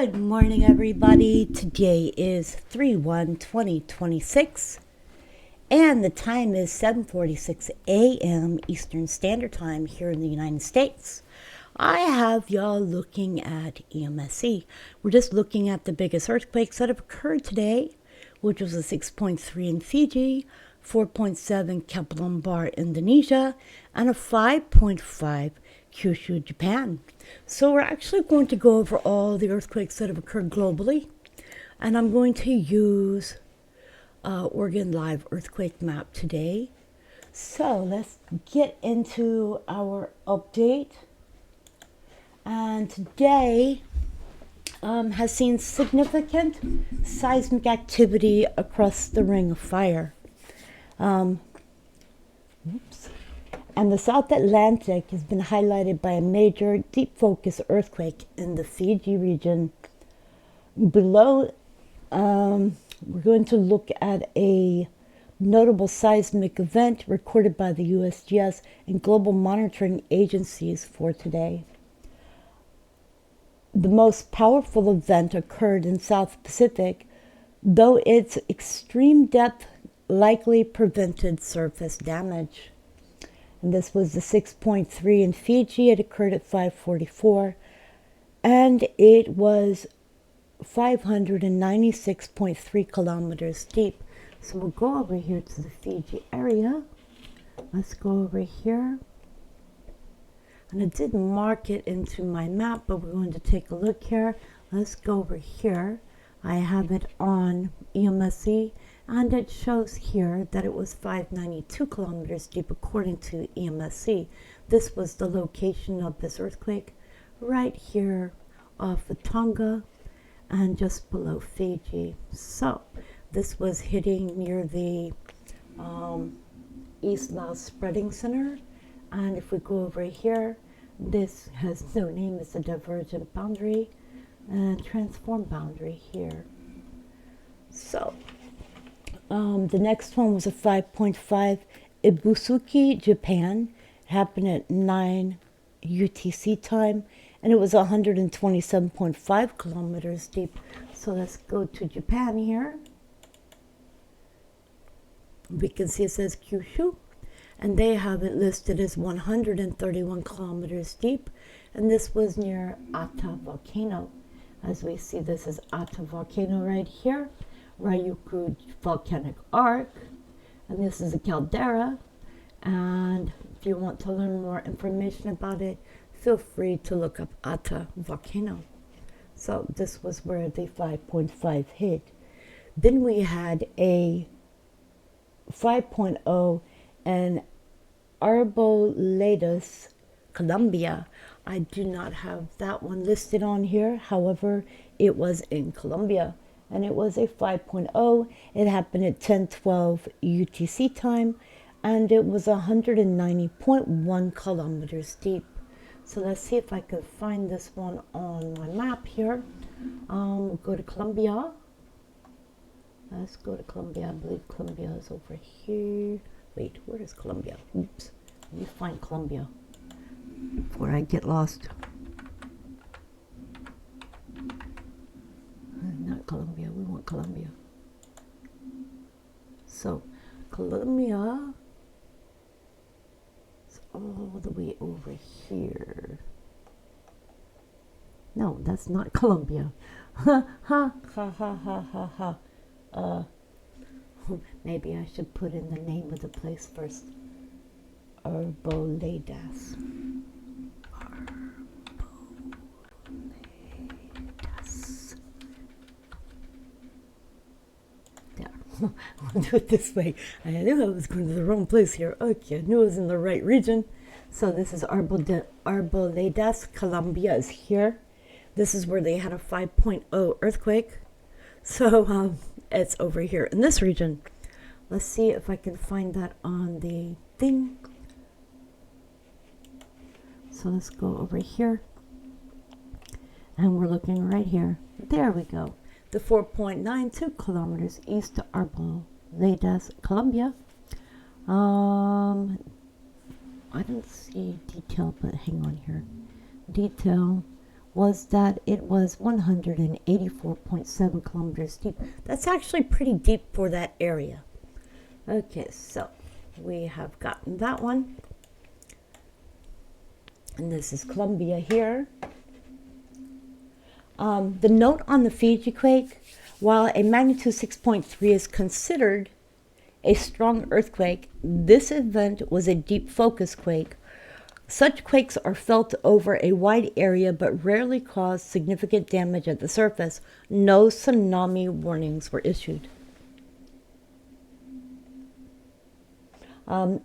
Good morning, everybody. Today is 3/1/2026, and the time is 7:46 a.m. Eastern Standard Time here in the United States. I have y'all looking at EMSC. We're just looking at the biggest earthquakes that have occurred today, which was a 6.3 in Fiji, 4.7 Kepulauan, Indonesia, and a 5.5 Kyushu, Japan. So we're actually going to go over all the earthquakes that have occurred globally, and I'm going to use Oregon Live earthquake map today. So let's get into our update. And today has seen significant seismic activity across the Ring of Fire. And the South Atlantic has been highlighted by a major deep focus earthquake in the Fiji region. Below, we're going to look at a notable seismic event recorded by the USGS and global monitoring agencies for today. The most powerful event occurred in South Pacific, though its extreme depth likely prevented surface damage. And this was the 6.3 in Fiji. It occurred at 5:44, and it was 596.3 kilometers deep. So we'll go over here to the Fiji area. Let's go over here. And I didn't mark it into my map, but we're going to take a look here. Let's go over here. I have it on EMSC, and it shows here that it was 592 kilometers deep according to EMSC. This was the location of this earthquake right here off of Tonga and just below Fiji. So this was hitting near the East Laos Spreading Center. And if we go over here, this has no name. It's a divergent boundary and transform boundary here. So the next one was a 5.5 Ibusuki, Japan. It happened at 9 UTC time, and it was 127.5 kilometers deep. So let's go to Japan here. We can see it says Kyushu, and they have it listed as 131 kilometers deep, and this was near Ata Volcano. As we see, this is Ata Volcano right here, Ryukyu Volcanic Arc, and this is a caldera. And if you want to learn more information about it, feel free to look up Ata Volcano. So this was where the 5.5 hit. Then we had a 5.0 in Arboledas, Colombia. I do not have that one listed on here. However, it was in Colombia, and it was a 5.0. It happened at 10:12 UTC time, and it was 190.1 kilometers deep. So let's see if I can find this one on my map here. Go to Colombia. Let's go to Colombia. I believe Colombia is over here. Wait, where is Colombia? Oops. Let me find Colombia before I get lost. Not Colombia. We want Colombia. So, Colombia is all the way over here. No, that's not Colombia. Ha ha ha ha ha ha ha. Maybe I should put in the name of the place first. Arboledas. Arboledas. There. We'll do it this way. I knew I was going to the wrong place here. Okay, I knew I was in the right region. So this is Arboledas. Colombia is here. This is where they had a 5.0 earthquake. So it's over here in this region. Let's see if I can find that on the thing. So let's go over here. And we're looking right here. There we go. The 4.92 kilometers east of Arboledas, Colombia. I don't see detail, but hang on here. Detail was that it was 184.7 kilometers deep. That's actually pretty deep for that area. Okay, so we have gotten that one. And this is Colombia here. The note on the Fiji quake, while a magnitude 6.3 is considered a strong earthquake, this event was a deep focus quake. Such quakes are felt over a wide area but rarely cause significant damage at the surface. No tsunami warnings were issued.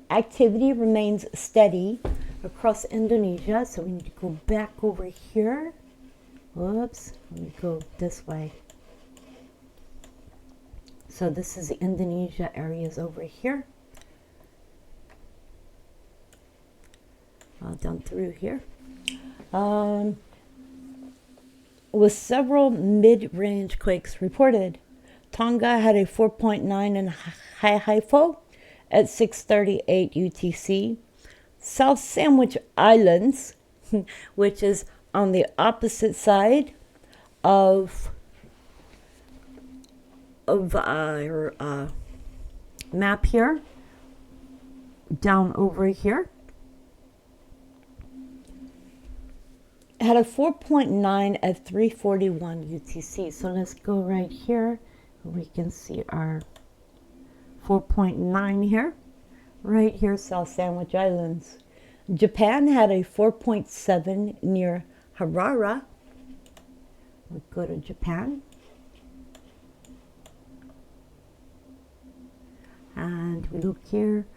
Activity remains steady across Indonesia, so we need to go back over here. Whoops, let me go this way. So this is the Indonesia areas over here. Down through here. With several mid-range quakes reported. Tonga had a 4.9 in Haifo at 6:38 UTC. South Sandwich Islands, which is on the opposite side of our map here, down over here, had a 4.9 at 3:41 UTC. So let's go right here. We can see our 4.9 here. Right here, South Sandwich Islands. Japan had a 4.7 near Harare. We'll go to Japan. And we look here.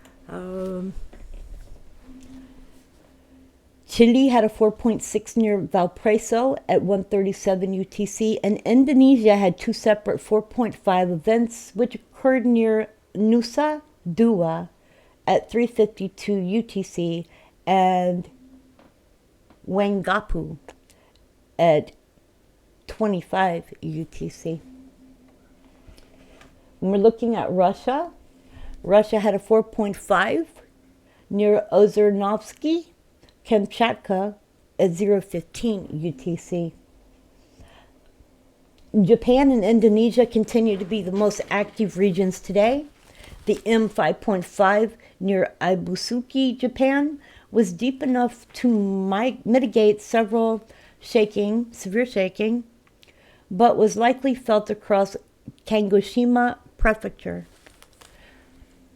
Chile had a 4.6 near Valparaiso at 1:37 UTC, and Indonesia had two separate 4.5 events which occurred near Nusa Dua at 3:52 UTC and Wangapu at 25 UTC. When we're looking at Russia, Russia had a 4.5 near Ozernovsky, Kamchatka at 0:15 UTC. Japan and Indonesia continue to be the most active regions today. The M5.5 near Ibusuki, Japan, was deep enough to mitigate severe shaking, but was likely felt across Kagoshima Prefecture.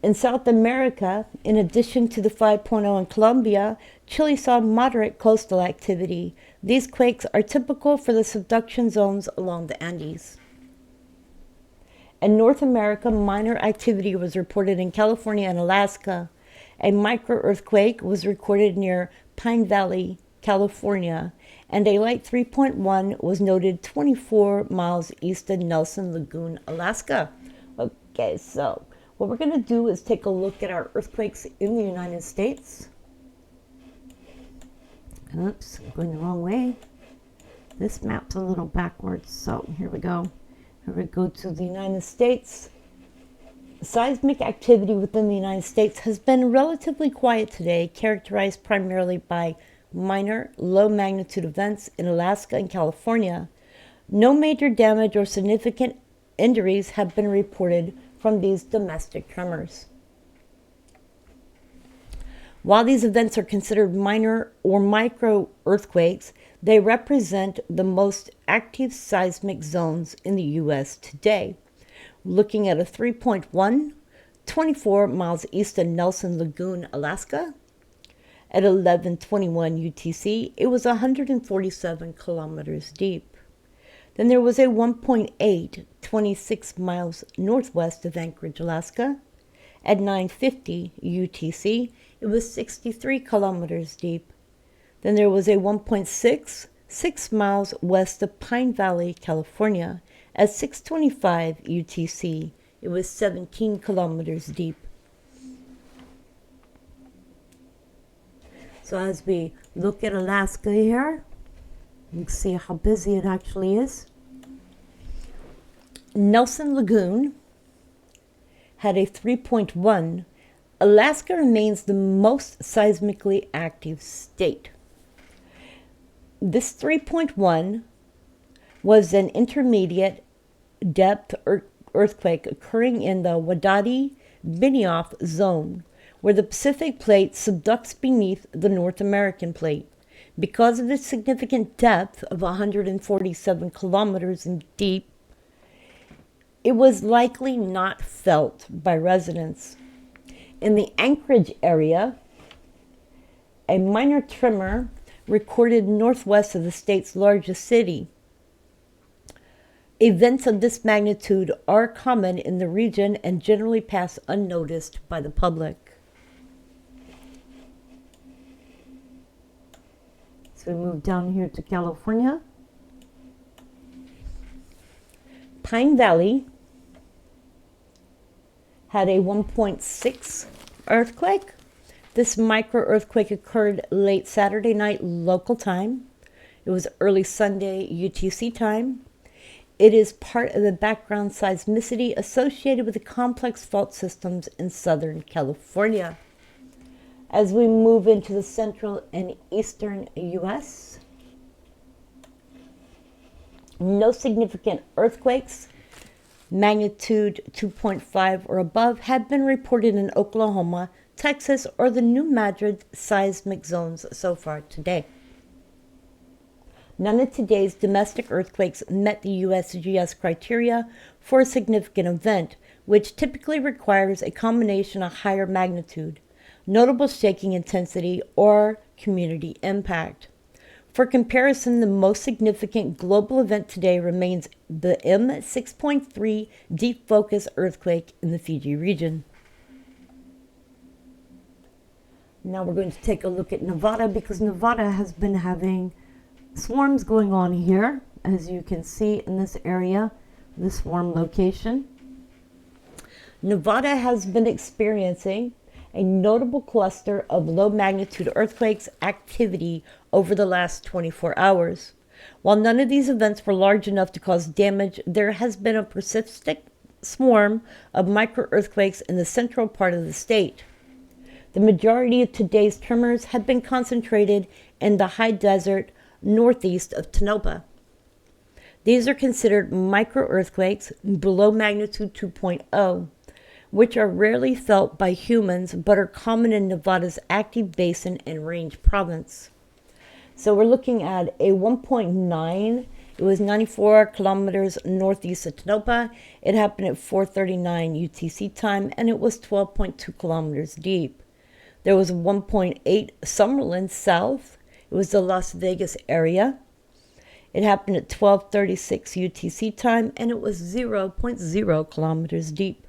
In South America, in addition to the 5.0 in Colombia, Chile saw moderate coastal activity. These quakes are typical for the subduction zones along the Andes. In North America, minor activity was reported in California and Alaska. A micro-earthquake was recorded near Pine Valley, California, and a light 3.1 was noted 24 miles east of Nelson Lagoon, Alaska. Okay, so what we're going to do is take a look at our earthquakes in the United States. Oops, I'm going the wrong way. This map's a little backwards, so here we go. Here we go to the United States. Seismic activity within the United States has been relatively quiet today, characterized primarily by minor, low-magnitude events in Alaska and California. No major damage or significant injuries have been reported from these domestic tremors. While these events are considered minor or micro earthquakes, they represent the most active seismic zones in the U.S. today. Looking at a 3.1, 24 miles east of Nelson Lagoon, Alaska, at 11:21 UTC, it was 147 kilometers deep. Then there was a 1.8, 26 miles northwest of Anchorage, Alaska. At 9:50 UTC, it was 63 kilometers deep. Then there was a 1.6, 6 miles west of Pine Valley, California. At 6:25 UTC, it was 17 kilometers deep. So as we look at Alaska here, you can see how busy it actually is. Nelson Lagoon had a 3.1. Alaska remains the most seismically active state. This 3.1 was an intermediate depth earthquake occurring in the Wadati-Benioff zone, where the Pacific plate subducts beneath the North American plate. Because of its significant depth of 147 kilometers in deep, it was likely not felt by residents. In the Anchorage area, a minor tremor recorded northwest of the state's largest city. Events of this magnitude are common in the region and generally pass unnoticed by the public. So we move down here to California. Pine Valley had a 1.6 earthquake. This micro-earthquake occurred late Saturday night local time. It was early Sunday UTC time. It is part of the background seismicity associated with the complex fault systems in Southern California. As we move into the central and eastern U.S., no significant earthquakes, magnitude 2.5 or above, have been reported in Oklahoma, Texas, or the New Madrid seismic zones so far today. None of today's domestic earthquakes met the USGS criteria for a significant event, which typically requires a combination of higher magnitude, notable shaking intensity, or community impact. For comparison, the most significant global event today remains the M6.3 deep focus earthquake in the Fiji region. Now we're going to take a look at Nevada, because Nevada has been having swarms going on here, as you can see in this area, the swarm location. Nevada has been experiencing a notable cluster of low magnitude earthquakes activity over the last 24 hours. While none of these events were large enough to cause damage, there has been a persistent swarm of micro earthquakes in the central part of the state. The majority of today's tremors have been concentrated in the high desert northeast of Tonopah. These are considered micro-earthquakes below magnitude 2.0, which are rarely felt by humans but are common in Nevada's active basin and range province. So we're looking at a 1.9. It was 94 kilometers northeast of Tonopah. It happened at 4:39 UTC time, and it was 12.2 kilometers deep. There was a 1.8 Summerlin south. It was the Las Vegas area. It happened at 12:36 UTC time, and it was 0.0 kilometers deep.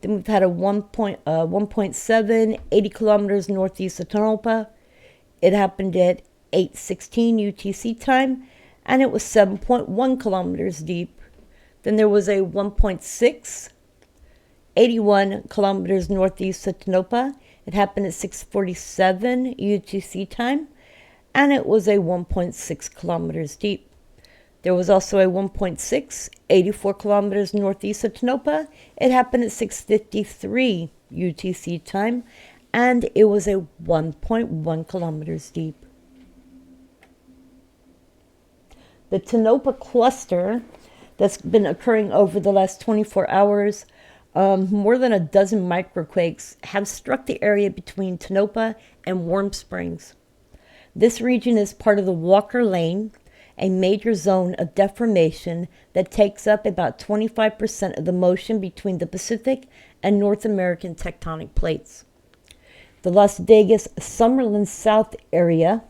Then we've had a 1.7, 80 kilometers northeast of Tonopah. It happened at 8:16 UTC time, and it was 7.1 kilometers deep. Then there was a 1.6, 81 kilometers northeast of Tonopah. It happened at 6:47 UTC time, and it was a 1.6 kilometers deep. There was also a 1.6, 84 kilometers northeast of Tonopah. It happened at 6:53 UTC time, and it was a 1.1 kilometers deep. The Tonopah cluster that's been occurring over the last 24 hours, more than a dozen microquakes have struck the area between Tonopah and Warm Springs. This region is part of the Walker Lane, a major zone of deformation that takes up about 25% of the motion between the Pacific and North American tectonic plates. The Las Vegas Summerlin South area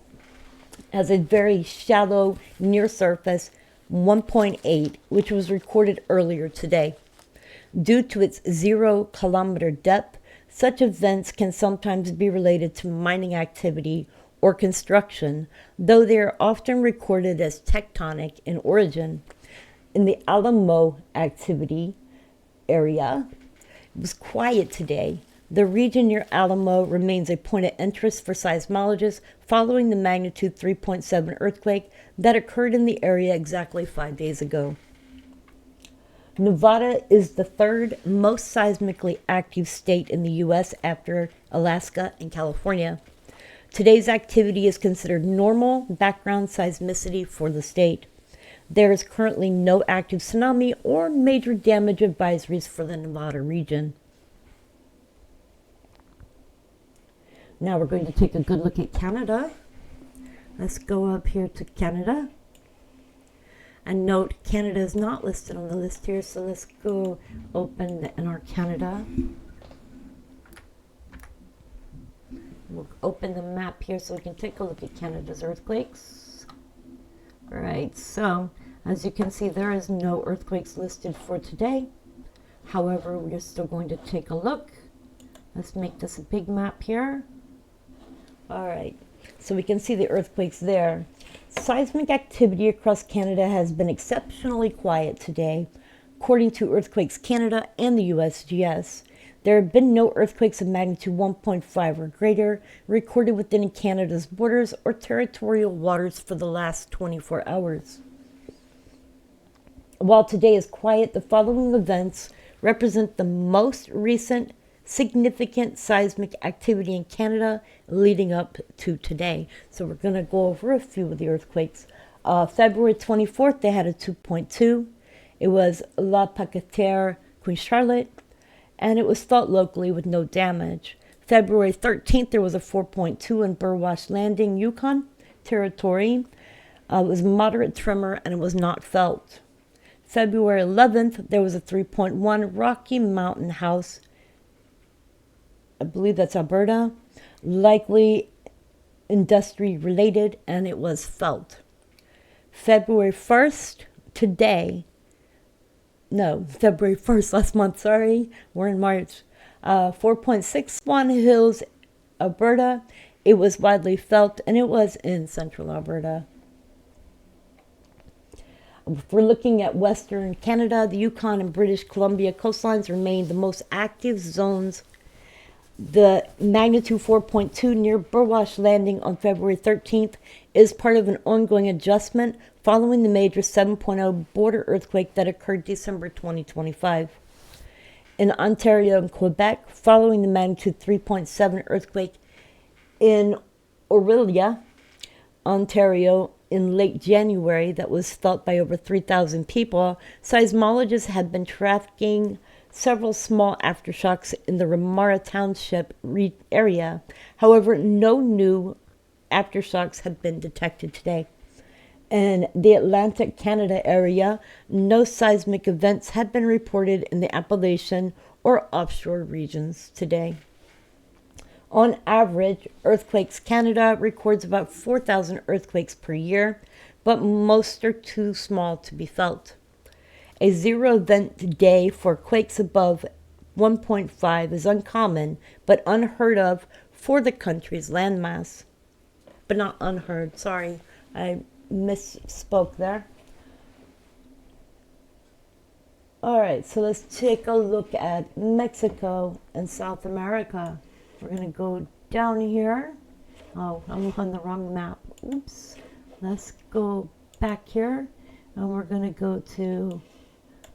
has a very shallow near surface 1.8, which was recorded earlier today. Due to its 0 kilometer depth, such events can sometimes be related to mining activity or construction, though they are often recorded as tectonic in origin. In the Alamo activity area, it was quiet today. The region near Alamo remains a point of interest for seismologists following the magnitude 3.7 earthquake that occurred in the area exactly 5 days ago. Nevada is the third most seismically active state in the U.S. after Alaska and California. Today's activity is considered normal background seismicity for the state. There is currently no active tsunami or major damage advisories for the Nevada region. Now we're going to take a good look at Canada. Let's go up here to Canada. And note, Canada is not listed on the list here, so let's go open in our Canada. We'll open the map here so we can take a look at Canada's earthquakes. All right, so as you can see, there is no earthquakes listed for today. However, we are still going to take a look. Let's make this a big map here. All right, so we can see the earthquakes there. Seismic activity across Canada has been exceptionally quiet today, according to Earthquakes Canada and the USGS. There have been no earthquakes of magnitude 1.5 or greater recorded within Canada's borders or territorial waters for the last 24 hours. While today is quiet, the following events represent the most recent significant seismic activity in Canada leading up to today. So we're going to go over a few of the earthquakes. February 24th, they had a 2.2. It was La Paquetière, Queen Charlotte, and it was felt locally with no damage. February 13th, there was a 4.2 in Burwash Landing, Yukon territory. It was moderate tremor and it was not felt. February 11th, there was a 3.1 Rocky Mountain House, I believe that's Alberta, likely industry related, and it was felt. February 1st, February 1st, last month, sorry, we're in March. 4.6 Swan Hills, Alberta. It was widely felt, and it was in central Alberta. If we're looking at Western Canada, the Yukon and British Columbia coastlines remain the most active zones. The magnitude 4.2 near Burwash Landing on February 13th is part of an ongoing adjustment following the major 7.0 border earthquake that occurred December 2025. In Ontario and Quebec, following the magnitude 3.7 earthquake in Orillia, Ontario, in late January that was felt by over 3,000 people, seismologists have been tracking several small aftershocks in the Ramara Township area. However, no new aftershocks have been detected today. In the Atlantic Canada area, no seismic events have been reported in the Appalachian or offshore regions today. On average, Earthquakes Canada records about 4,000 earthquakes per year, but most are too small to be felt. A zero event day for quakes above 1.5 is uncommon, but unheard of for the country's landmass. But not unheard, sorry, I misspoke there. All right, so let's take a look at Mexico and South America. We're going to go down here. Oh, I'm on the wrong map. Oops. Let's go back here, and we're going to go to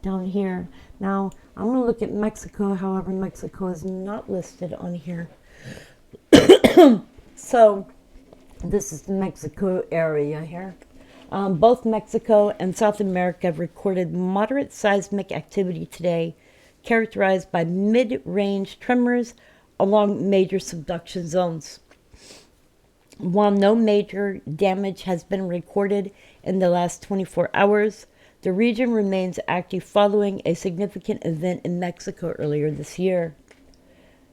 down here. Now, I'm going to look at Mexico. However, Mexico is not listed on here. So, this is the Mexico area here. Both Mexico and South America have recorded moderate seismic activity today, characterized by mid-range tremors along major subduction zones. While no major damage has been recorded in the last 24 hours, the region remains active following a significant event in Mexico earlier this year.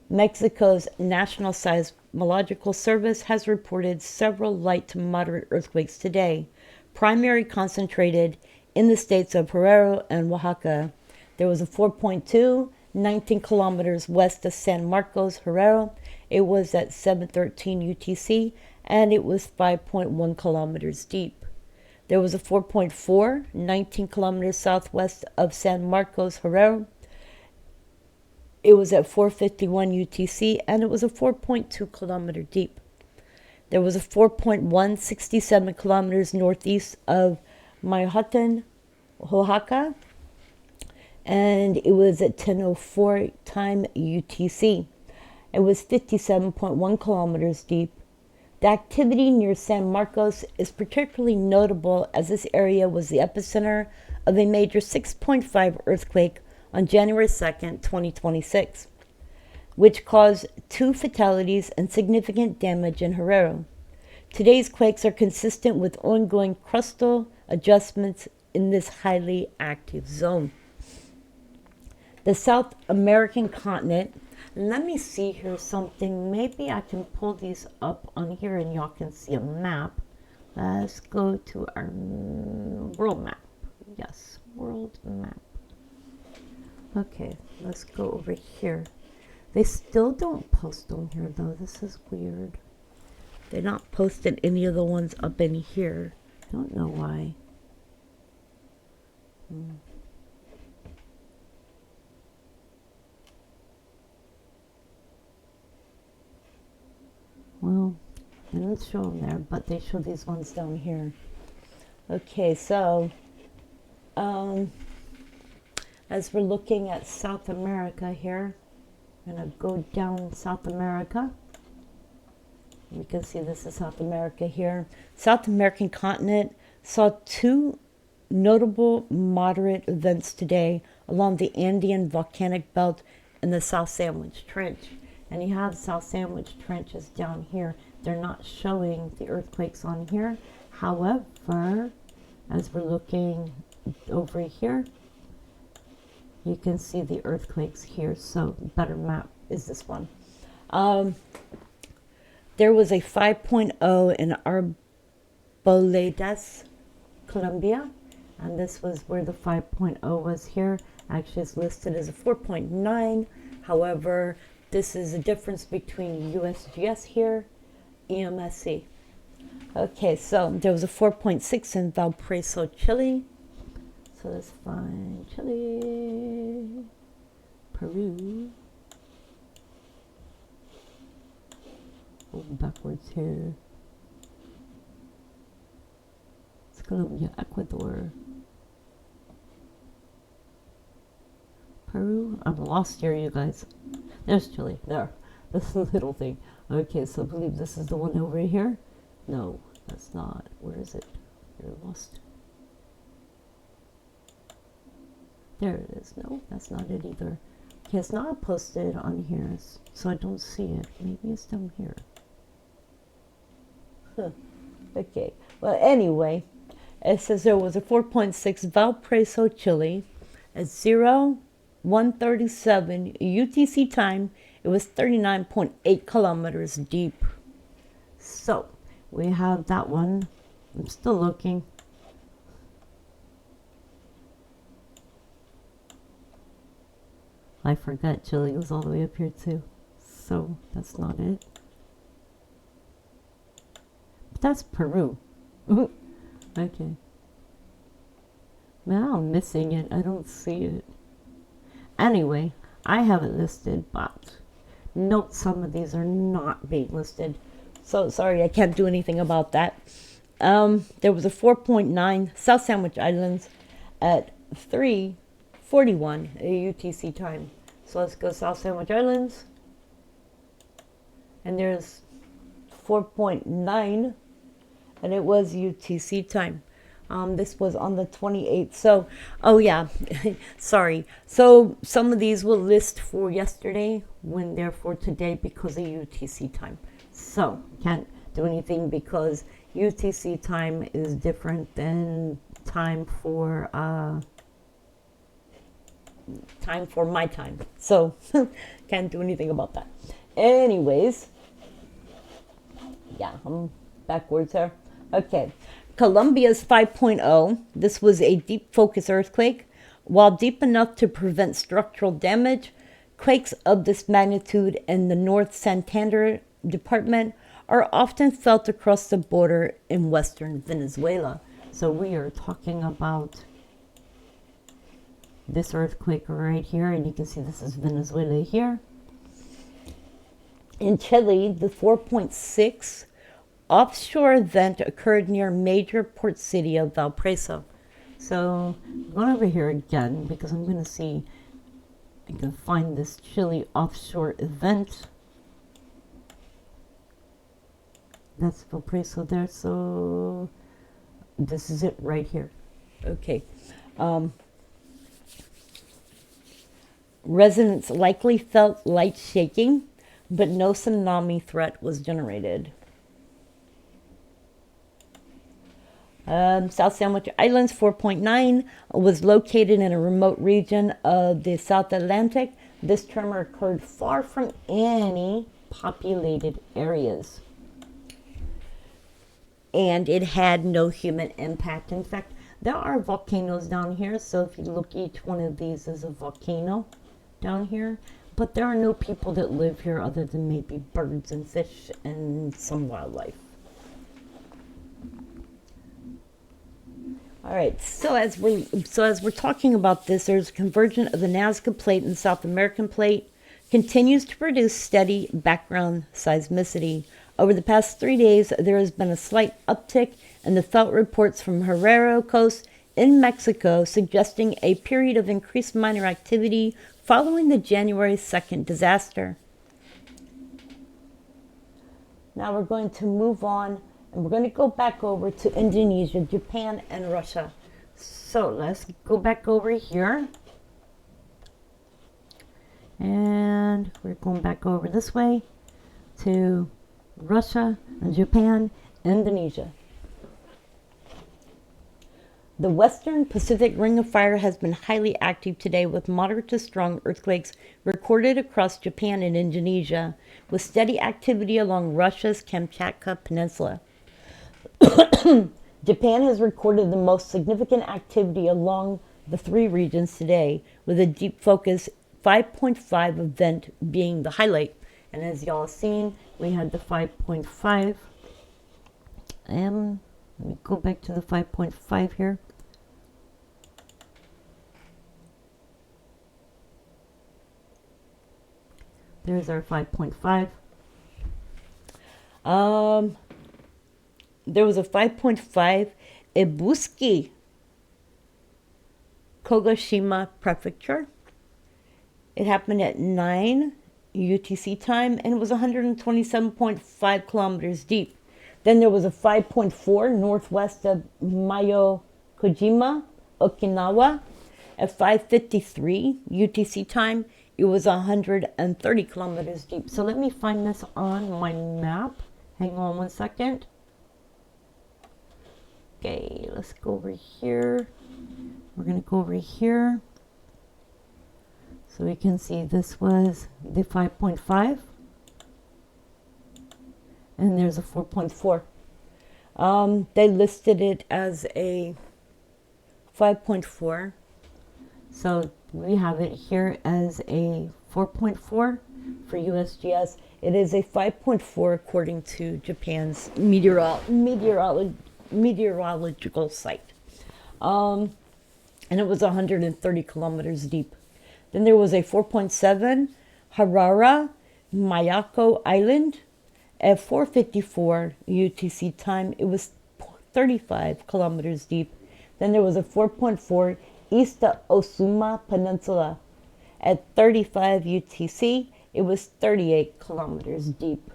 Mexico's National Seismological Service has reported several light to moderate earthquakes today, primarily concentrated in the states of Guerrero and Oaxaca. There was a 4.2, 19 kilometers west of San Marcos, Guerrero. It was at 7:13 UTC, and it was 5.1 kilometers deep. There was a 4.4, 19 kilometers southwest of San Marcos, Guerrero. It was at 4:51 UTC, and it was a 4.2 kilometer deep. There was a 4.1, 67 kilometers northeast of Michoacan, Oaxaca, and it was at 10:04 time UTC. It was 57.1 kilometers deep. The activity near San Marcos is particularly notable as this area was the epicenter of a major 6.5 earthquake on January 2nd, 2026, which caused 2 fatalities and significant damage in Herrera. Today's quakes are consistent with ongoing crustal adjustments in this highly active zone. The South American continent. Let me see here something. Maybe I can pull these up on here and y'all can see a map. Let's go to our world map. Yes, world map. Okay, let's go over here. They still don't post on here though. This is weird. They're not posting any of the ones up in here. I don't know why. Well, they didn't show them there, but they show these ones down here. Okay, so as we're looking at South America here, I'm going to go down South America. You can see this is South America here. South American continent saw 2 notable moderate events today along the Andean volcanic belt in the South Sandwich Trench. And you have South Sandwich Trenches down here. They're not showing the earthquakes on here. However, as we're looking over here, you can see the earthquakes here. So better map is this one. There was a 5.0 in Arboledas, Colombia. And this was where the 5.0 was here. Actually, it's listed as a 4.9. However, this is a difference between USGS here, EMSC. Okay, so there was a 4.6 in Valparaiso, Chile. So let's find Chile, Peru. Go backwards here. It's Colombia, Ecuador. Peru. I'm lost here, you guys. There's Chile. There. This little thing. Okay, so I believe this is the one over here. No, that's not. Where is it? You're lost. There it is. No, that's not it either. Okay, it's not posted on here, so I don't see it. Maybe it's down here. Huh. Okay. Well, anyway, it says there was a 4.6 Valparaiso, Chile at 0137 UTC time. It was 39.8 kilometers deep. So we have that one. I'm still looking. I forgot Chile was all the way up here too. So that's not it. But that's Peru. Okay. Now I'm missing it. I don't see it. Anyway, I have it listed, but note some of these are not being listed. So sorry, I can't do anything about that. There was a 4.9 South Sandwich Islands at 3:41 UTC time. So let's go South Sandwich Islands. And there's 4.9, and it was UTC time. This was on the 28th. So, oh yeah, sorry. So some of these will list for yesterday when they're for today because of UTC time. So can't do anything because UTC time is different than time for my time. So can't do anything about that. Anyways, yeah, I'm backwards here. Okay. Colombia's 5.0. This was a deep focus earthquake. While deep enough to prevent structural damage, quakes of this magnitude in the North Santander department are often felt across the border in western Venezuela. So we are talking about this earthquake right here, and you can see this is Venezuela here. In Chile, the 4.6 offshore event occurred near major port city of Valparaiso. So I'm going over here again because I'm going to see I can find this Chile offshore event. That's Valparaiso there. So this is it right here. Okay. Residents likely felt light shaking, but no tsunami threat was generated. South Sandwich Islands 4.9 was located in a remote region of the South Atlantic. This tremor occurred far from any populated areas. And it had no human impact. In fact, there are volcanoes down here. So if you look, each one of these is a volcano down here. But there are no people that live here other than maybe birds and fish and some wildlife. All right, so as we're talking about this, there's a convergence of the Nazca Plate and the South American Plate continues to produce steady background seismicity. Over the past 3 days, there has been a slight uptick in the felt reports from Herrero Coast in Mexico, suggesting a period of increased minor activity following the January 2nd disaster. Now we're going to move on. And we're going to go back over to Indonesia, Japan, and Russia. So let's go back over here. And we're going back over this way to Russia, and Japan, Indonesia. The Western Pacific Ring of Fire has been highly active today with moderate to strong earthquakes recorded across Japan and Indonesia, with steady activity along Russia's Kamchatka Peninsula. Japan has recorded the most significant activity along the three regions today, with a deep focus 5.5 event being the highlight. And as y'all seen, we had the 5.5. Let me go back to the 5.5 here. There's our 5.5. There was a 5.5 Ibusuki, Kogashima Prefecture. It happened at 9 UTC time, and it was 127.5 kilometers deep. Then there was a 5.4 northwest of Miyakojima, Okinawa. At 5:53 UTC time, it was 130 kilometers deep. So let me find this on my map. Hang on one second. Okay, let's go over here. We're going to go over here. So we can see this was the 5.5. And there's a 4.4. They listed it as a 5.4. So we have it here as a 4.4 for USGS. It is a 5.4 according to Japan's meteorological site. And it was 130 kilometers deep. Then there was a 4.7 Harara, Miyako Island. At 4:54 UTC time, it was 35 kilometers deep. Then there was a 4.4 east of Osuma Peninsula. At 35 UTC, it was 38 kilometers deep.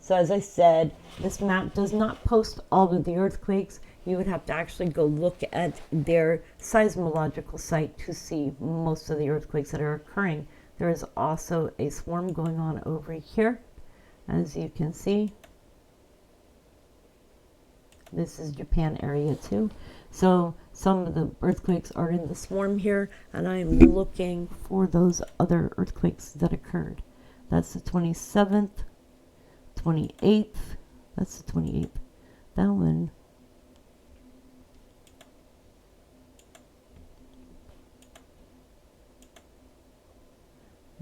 So as I said, this map does not post all of the earthquakes. You would have to actually go look at their seismological site to see most of the earthquakes that are occurring. There is also a swarm going on over here. As you can see, this is Japan area too. So some of the earthquakes are in the swarm here, and I'm looking for those other earthquakes that occurred. That's the 27th, 28th. That's the 28th. That one.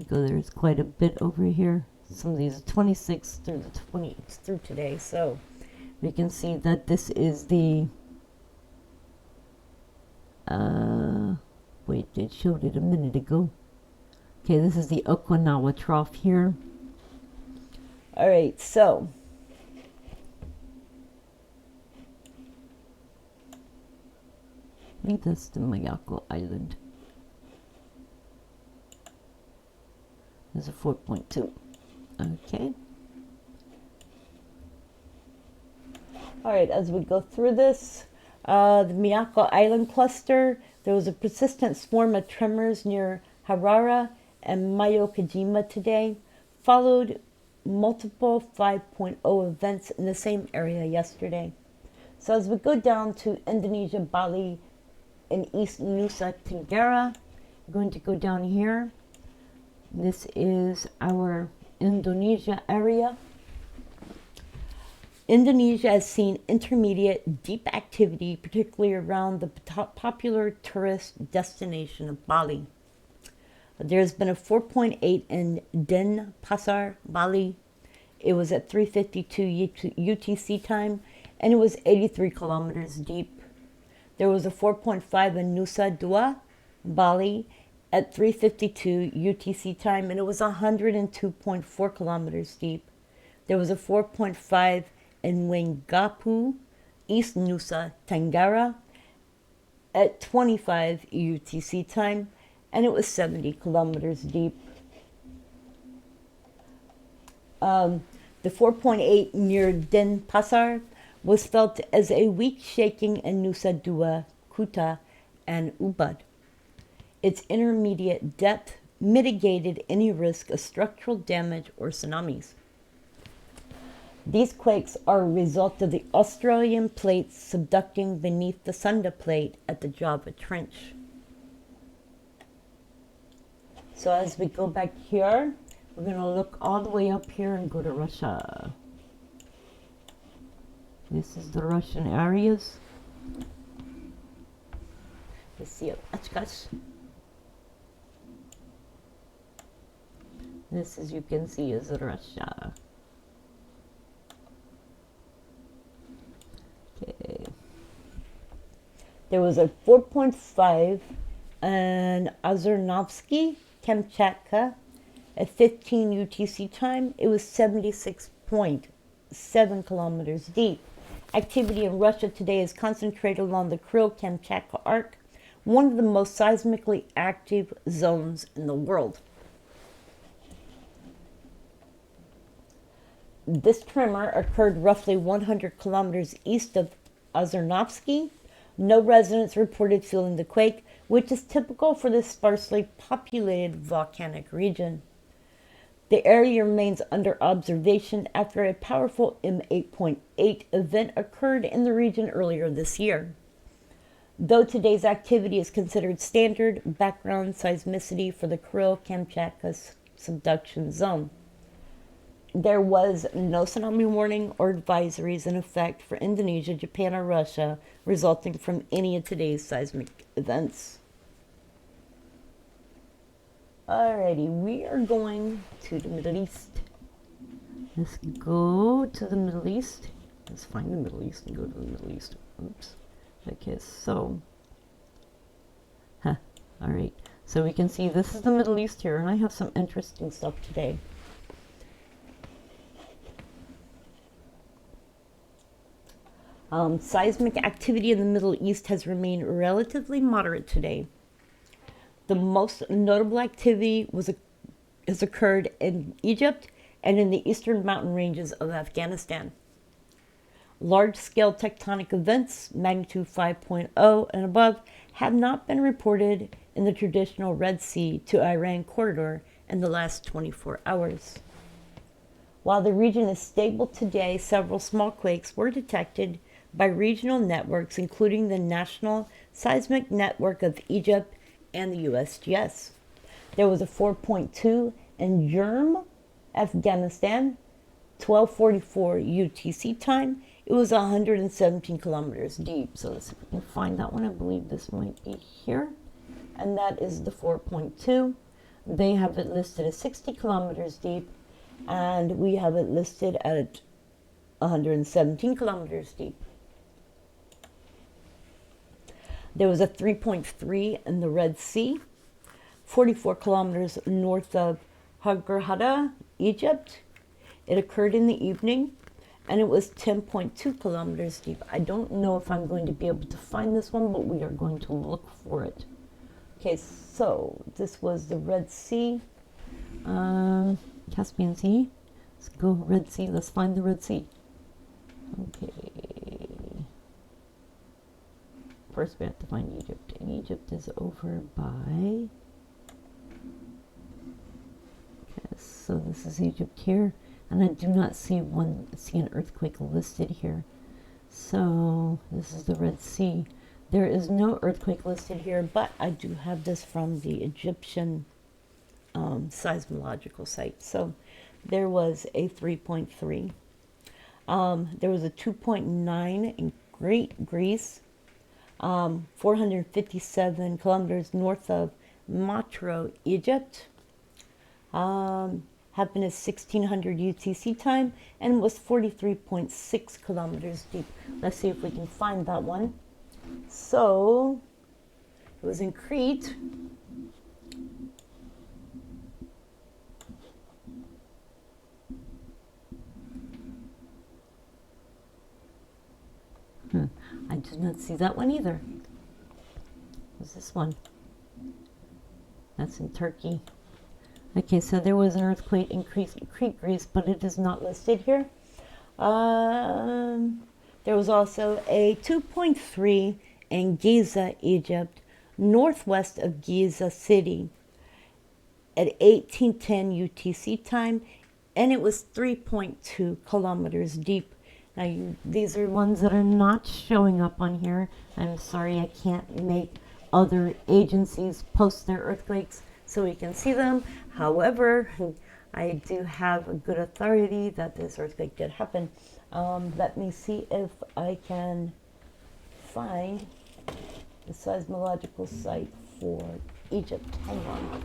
There's quite a bit over here. Some of these are 26 through the 20th through today. So we can see that this is the wait, it showed it a minute ago. Okay, this is the Okinawa Trough here. All right, so I think that's the Miyako Island. There's a 4.2. Okay. All right, as we go through this, the Miyako Island cluster, there was a persistent swarm of tremors near Harara and Myokajima today, followed multiple 5.0 events in the same area yesterday. So as we go down to Indonesia, Bali, and East Nusa Tenggara, we're going to go down here. This is our Indonesia area. Indonesia has seen intermediate deep activity, particularly around the popular tourist destination of Bali. There's been a 4.8 in Denpasar, Bali. It was at 3:52 UTC time, and it was 83 kilometers deep. There was a 4.5 in Nusa Dua, Bali, at 3:52 UTC time, and it was 102.4 kilometers deep. There was a 4.5 in Wengapu, East Nusa Tenggara, at 25 UTC time, and it was 70 kilometers deep. The 4.8 near Denpasar was felt as a weak shaking in Nusa Dua, Kuta, and Ubud. Its intermediate depth mitigated any risk of structural damage or tsunamis. These quakes are a result of the Australian plates subducting beneath the Sunda plate at the Java Trench. So as we go back here, we're going to look all the way up here and go to Russia. This is the Russian areas. Let's see Anchorage. This, as you can see, is Russia. Okay. There was a 4.5 in Ozernovsky, Kamchatka, at 15 UTC time. It was 76.7 kilometers deep. Activity in Russia today is concentrated along the Crete-Area Arc, one of the most seismically active zones in the world. This tremor occurred roughly 100 kilometers east of Ozernovsky. No residents reported feeling the quake, which is typical for this sparsely populated volcanic region. The area remains under observation after a powerful M8.8 event occurred in the region earlier this year. Though today's activity is considered standard background seismicity for the Kuril-Kamchatka subduction zone, there was no tsunami warning or advisories in effect for Indonesia, Japan, or Russia resulting from any of today's seismic events. Alrighty, we are going to the Middle East. Let's go to the Middle East. Let's find the Middle East and go to the Middle East. Oops. Okay, so. Alright, so we can see this is the Middle East here, and I have some interesting stuff today. Seismic activity in the Middle East has remained relatively moderate today. The most notable activity has occurred in Egypt and in the eastern mountain ranges of Afghanistan. Large-scale tectonic events, magnitude 5.0 and above, have not been reported in the traditional Red Sea to Iran corridor in the last 24 hours. While the region is stable today, several small quakes were detected by regional networks, including the National Seismic Network of Egypt and the USGS. There was a 4.2 in Jurm, Afghanistan, 12:44 UTC time. It was 117 kilometers deep. So let's see if we can find that one. I believe this might be here. And that is the 4.2. They have it listed as 60 kilometers deep, and we have it listed at 117 kilometers deep. There was a 3.3 in the Red Sea, 44 kilometers north of Hurghada, Egypt. It occurred in the evening, and it was 10.2 kilometers deep. I don't know if I'm going to be able to find this one, but we are going to look for it. Okay, so this was the Red Sea, Caspian Sea. Let's go Red Sea. Let's find the Red Sea. Okay. First we have to find Egypt, and Egypt is over by, okay, so this is Egypt here, and I do not see an earthquake listed here. So this is the Red Sea. There is no earthquake listed here, but I do have this from the Egyptian seismological site. So there was a 3.3. There was a 2.9 in Greece, 457 kilometers north of Matro, Egypt. Happened at 1600 UTC time and was 43.6 kilometers deep. Let's see if we can find that one. So it was in Crete. I did not see that one either. What's this one? That's in Turkey. Okay, so there was an earthquake in Crete, Greece, but it is not listed here. There was also a 2.3 in Giza, Egypt, northwest of Giza City at 1810 UTC time, and it was 3.2 kilometers deep. Now, these are ones that are not showing up on here. I'm sorry, I can't make other agencies post their earthquakes so we can see them. However, I do have a good authority that this earthquake did happen. Let me see if I can find the seismological site for Egypt. Hang on.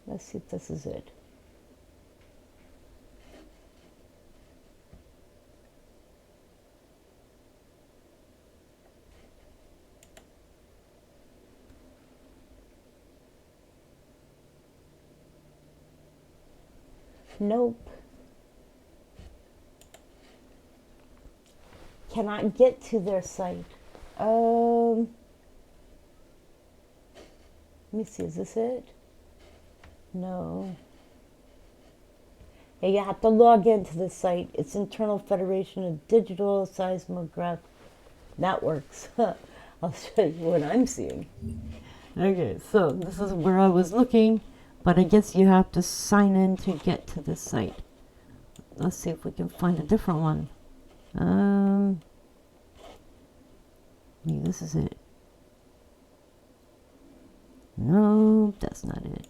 Let's see if this is it. Nope. Cannot get to their site. Let me see, is this it? No. Yeah, you have to log into the site. It's Internal Federation of Digital Seismograph Networks. I'll show you what I'm seeing. Okay, so this is where I was looking, but I guess you have to sign in to get to this site. Let's see if we can find a different one. Maybe this is it. No, that's not it.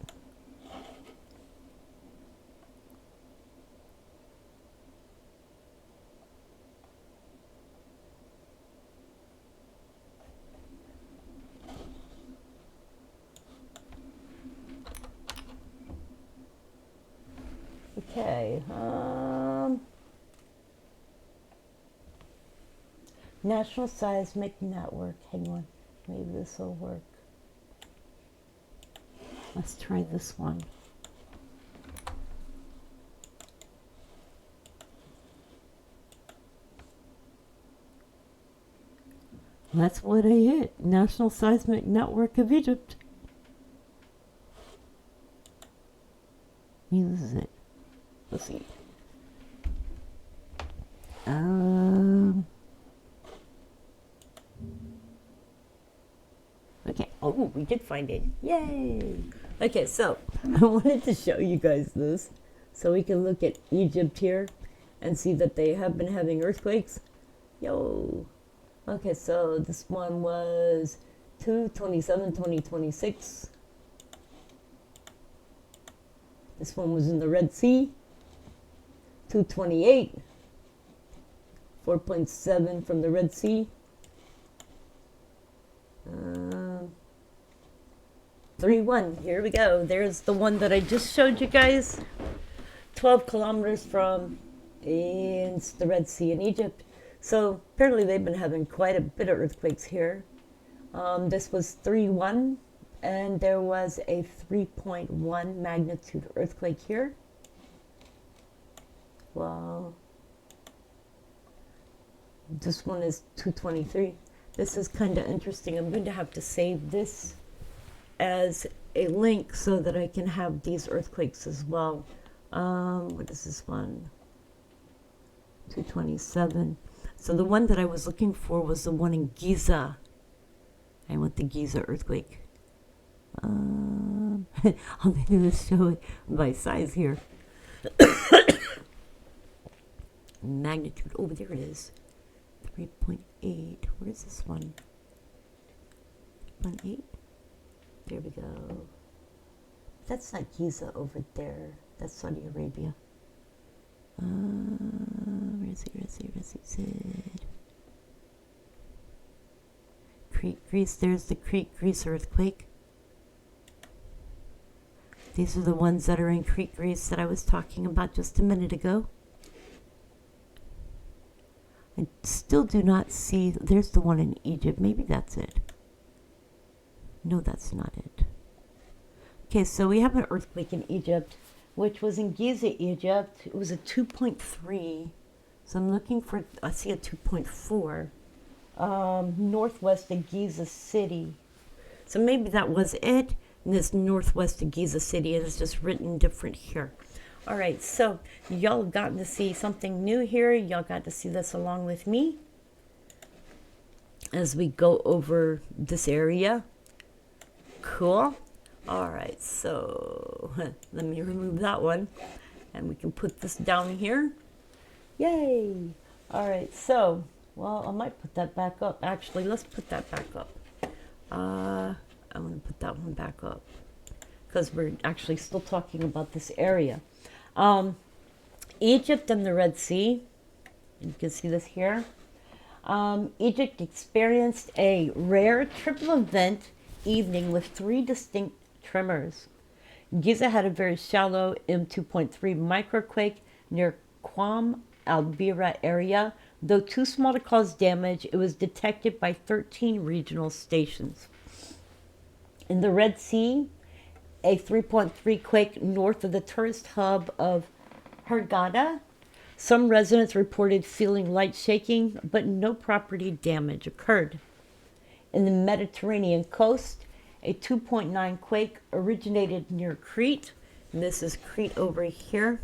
Okay. National Seismic Network. Hang on. Maybe this will work. Let's try this one. That's what I hit. National Seismic Network of Egypt. Maybe this is it. Let's see. Okay. Oh, we did find it. Yay! Okay, so I wanted to show you guys this so we can look at Egypt here and see that they have been having earthquakes. Yo! Okay, so this one was 2/27/2026. This one was in the Red Sea. 2/28. 4.7 from the Red Sea. 3-1. Here we go. There's the one that I just showed you guys. 12 kilometers from and it's the Red Sea in Egypt. So apparently they've been having quite a bit of earthquakes here. This was 3.1, and there was a 3.1 magnitude earthquake here. Wow. This one is 223. This is kind of interesting. I'm going to have to save this as a link so that I can have these earthquakes as well. What is this one? 227. So the one that I was looking for was the one in Giza. I want the Giza earthquake. All they do is show it by size here. Magnitude. Oh, there it is. 3.8. Where is this one? 3.8. There we go. That's not Giza over there. That's Saudi Arabia. Where is it? Crete, Greece. There's the Crete, Greece earthquake. These are the ones that are in Crete, Greece that I was talking about just a minute ago. I still do not see. There's the one in Egypt. Maybe that's it. No, that's not it. Okay, so we have an earthquake in Egypt, which was in Giza, Egypt. It was a 2.3. So I'm looking for, I see a 2.4. Northwest of Giza City. So maybe that was it. And this northwest of Giza City, and it's just written different here. All right, so y'all have gotten to see something new here. Y'all got to see this along with me as we go over this area. Cool. All right, so let me remove that one, and we can put this down here. Yay. All right, so, well, I might put that back up. Actually, let's put that back up. I'm going to put that one back up because we're actually still talking about this area. Egypt and the Red Sea, you can see this here. Egypt experienced a rare triple event evening with 3 distinct tremors. Giza had a very shallow M2.3 micro-quake near Qom Alberta area. Though too small to cause damage, it was detected by 13 regional stations. In the Red Sea, a 3.3 quake north of the tourist hub of Hurghada. Some residents reported feeling light shaking, but no property damage occurred. In the Mediterranean coast, a 2.9 quake originated near Crete. And this is Crete over here.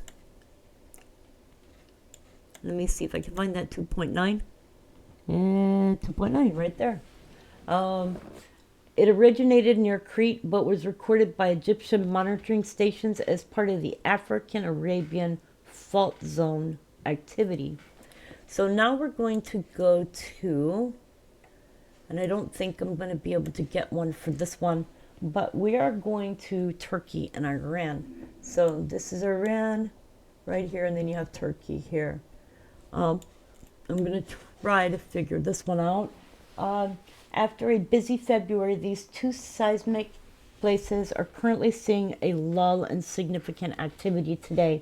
Let me see if I can find that 2.9. And 2.9 right there. It originated near Crete, but was recorded by Egyptian monitoring stations as part of the African-Arabian fault zone activity. So now we're going to go to, and I don't think I'm going to be able to get one for this one, but we are going to Turkey and Iran. So this is Iran right here, and then you have Turkey here. I'm going to try to figure this one out. After a busy February, these 2 seismic places are currently seeing a lull in significant activity today.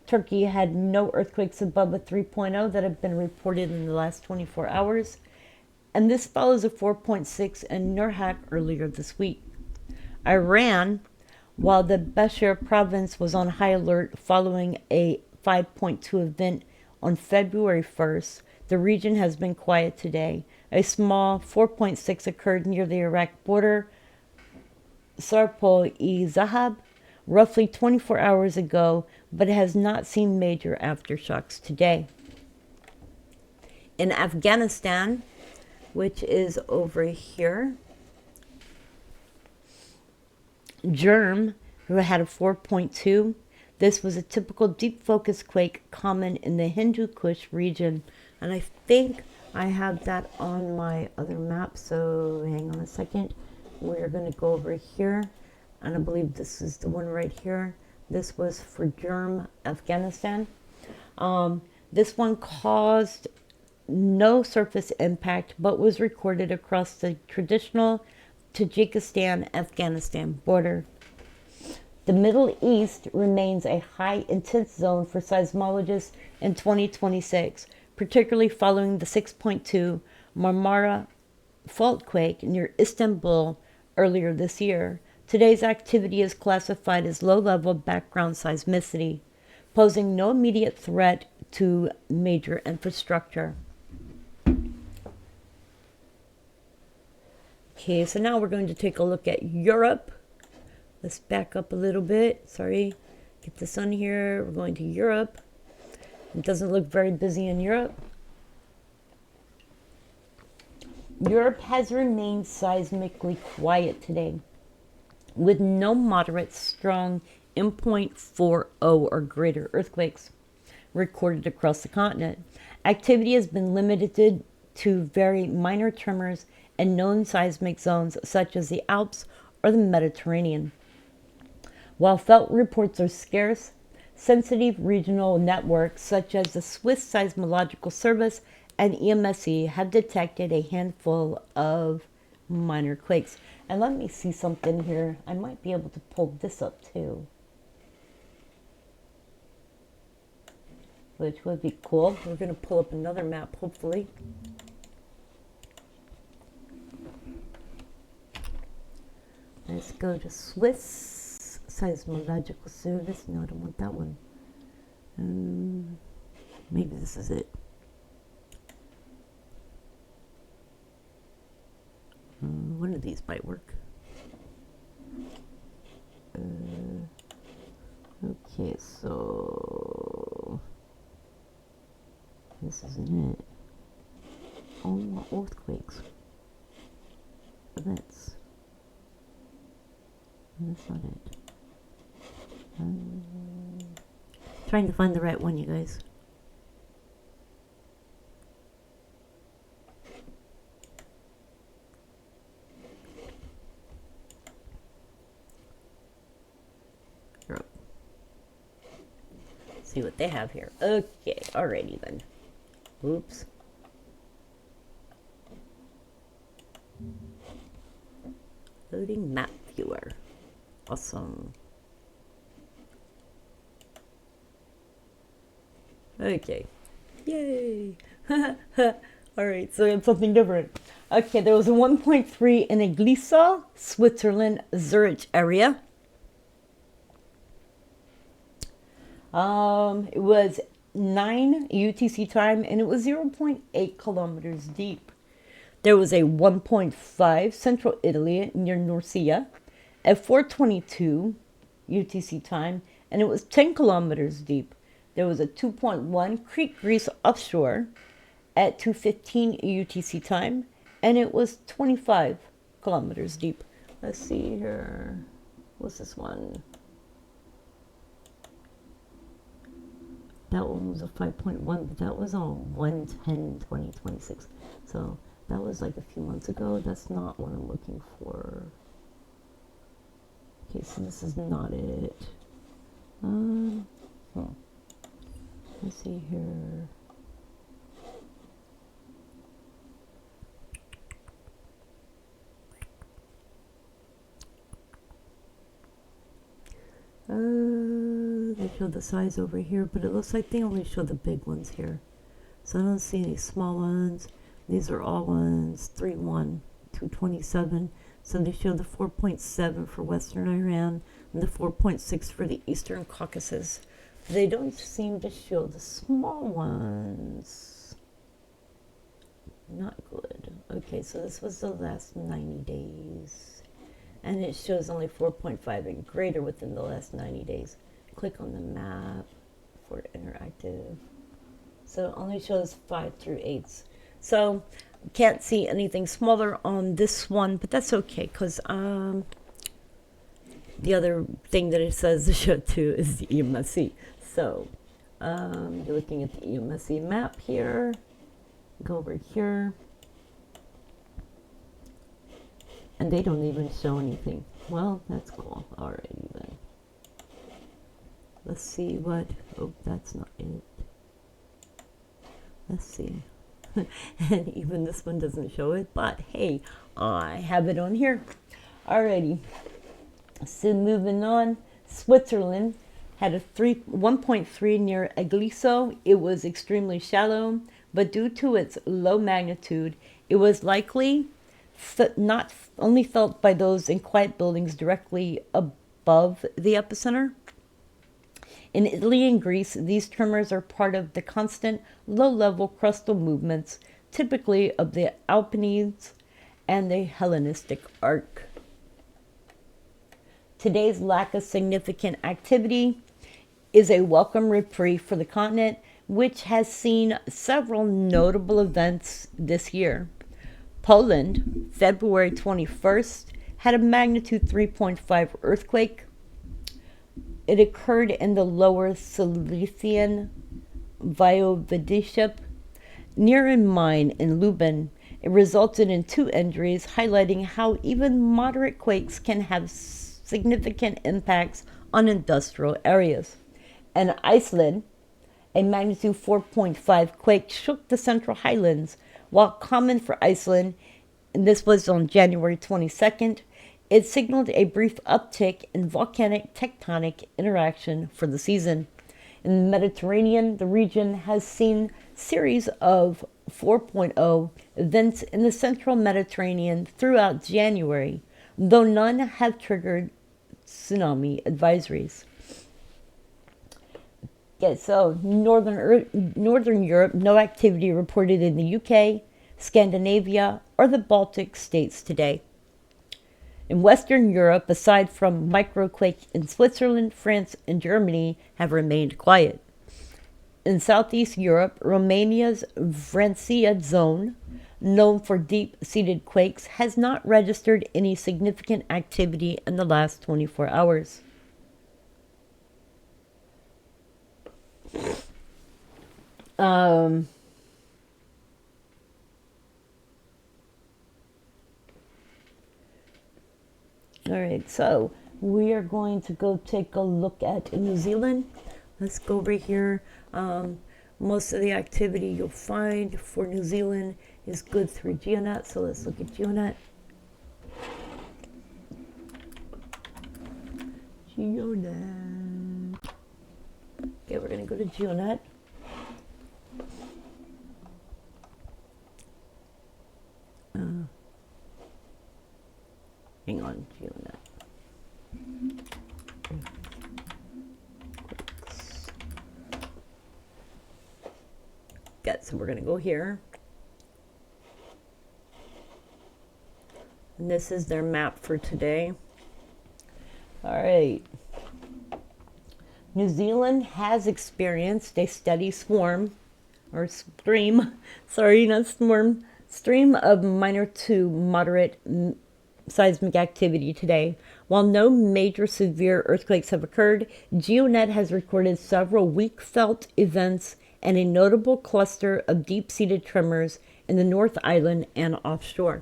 Turkey had no earthquakes above a 3.0 that have been reported in the last 24 hours, and this follows a 4.6 in Nurhak earlier this week. Iran, while the Bashir province was on high alert following a 5.2 event on February 1st, the region has been quiet today. A small 4.6 occurred near the Iraq border, Sarpo-e-Zahab, roughly 24 hours ago, but has not seen major aftershocks today. In Afghanistan, which is over here, Germ, who had a 4.2, this was a typical deep focus quake common in the Hindu Kush region. And I think I have that on my other map, so hang on a second. We're going to go over here, and I believe this is the one right here. This was for Germ, Afghanistan. This one caused no surface impact, but was recorded across the traditional Tajikistan-Afghanistan border. The Middle East remains a high-intense zone for seismologists in 2026, particularly following the 6.2 Marmara fault quake near Istanbul earlier this year. Today's activity is classified as low-level background seismicity, posing no immediate threat to major infrastructure. Okay, so now we're going to take a look at Europe. Let's back up a little bit. Sorry, get this on here. We're going to Europe. It doesn't look very busy in Europe. Europe has remained seismically quiet today, with no moderate, strong M.40 or greater earthquakes recorded across the continent. Activity has been limited to very minor tremors in known seismic zones such as the Alps or the Mediterranean. While felt reports are scarce, sensitive regional networks such as the Swiss Seismological Service and EMSC have detected a handful of minor quakes. And let me see something here. I might be able to pull this up too, which would be cool. We're going to pull up another map, hopefully. Let's go to Swiss Seismological Service. No, I don't want that one. Maybe this is it. One of these might work. Okay, so this isn't it. Oh, earthquakes. Events. That's not it. Trying to find the right one, you guys. See what they have here. Okay, alrighty then. Oops. Loading map viewer. Awesome. Okay. Yay! Alright, so we have something different. Okay, there was a 1.3 in Iglisa, Switzerland, Zurich area. It was 9 UTC time, and it was 0.8 kilometers deep. There was a 1.5 central Italy near Nusa at 4:22 UTC time, and it was 10 kilometers deep. There was a 2.1 Crete, Greece offshore at 2:15 UTC time, and it was 25 kilometers deep. Let's see here. What's this one? That one was a 5.1, but that was on 1/10/2026. So that was like a few months ago. That's not what I'm looking for. Okay, so this is not it. Let's see here. They show the size over here, but it looks like they only show the big ones here. So I don't see any small ones. These are all ones, 3.1, 227. So they show the 4.7 for Western Iran and the 4.6 for the Eastern Caucasus. They don't seem to show the small ones. Not good. Okay, so this was the last 90 days. And it shows only 4.5 and greater within the last 90 days. Click on the map for interactive. So it only shows 5 through 8s. So can't see anything smaller on this one, but that's okay, because the other thing that it says to show too is the EMSC. So you're looking at the EMSC map here. Go over here. And they don't even show anything. Well, that's cool. Alrighty then. Let's see what... Oh, that's not it. Let's see. And even this one doesn't show it. But hey, I have it on here. Alrighty. So moving on. Switzerland had a 1.3 near Agliso. It was extremely shallow, but due to its low magnitude, it was likely not only felt by those in quiet buildings directly above the epicenter. In Italy and Greece, these tremors are part of the constant low-level crustal movements, typically of the Alpines and the Hellenistic arc. Today's lack of significant activity is a welcome reprieve for the continent, which has seen several notable events this year. Poland, February 21st, had a magnitude 3.5 earthquake. It occurred in the lower Silesian Voivodeship near a mine in Lublin. It resulted in 2 injuries, highlighting how even moderate quakes can have significant impacts on industrial areas. And Iceland, a magnitude 4.5 quake shook the Central Highlands. While common for Iceland, and this was on January 22nd, it signaled a brief uptick in volcanic tectonic interaction for the season. In the Mediterranean, the region has seen series of 4.0 events in the central Mediterranean throughout January, though none have triggered tsunami advisories. Yeah, so Northern Europe, no activity reported in the UK, Scandinavia, or the Baltic states today. In Western Europe, aside from micro-quake in Switzerland, France, and Germany have remained quiet. In Southeast Europe, Romania's Vrancea zone, known for deep-seated quakes, has not registered any significant activity in the last 24 hours. All right, so we are going to go take a look at New Zealand. Let's go over here. Most of the activity you'll find for New Zealand is good through Geonet, so let's look at Geonet. Geonet. Okay, we're going to go to Geonet. Hang on, Geonet. So we're going to go here. And this is their map for today. All right. New Zealand has experienced a steady stream of minor to moderate seismic activity today. While no major severe earthquakes have occurred, Geonet has recorded several weak felt events and a notable cluster of deep-seated tremors in the North Island and offshore.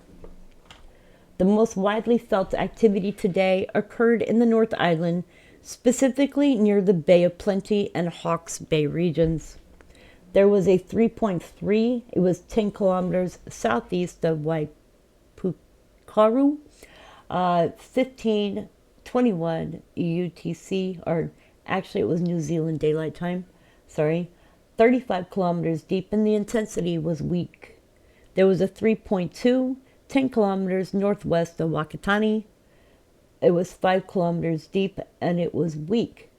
The most widely felt activity today occurred in the North Island, specifically near the Bay of Plenty and Hawke's Bay regions. There was a 3.3, it was 10 kilometers southeast of Waipukaru, 15:21 UTC, or actually it was New Zealand Daylight Time, 35 kilometers deep, and the intensity was weak. There was a 3.2, 10 kilometers northwest of Wakatani. It was 5 kilometers deep, and it was weak.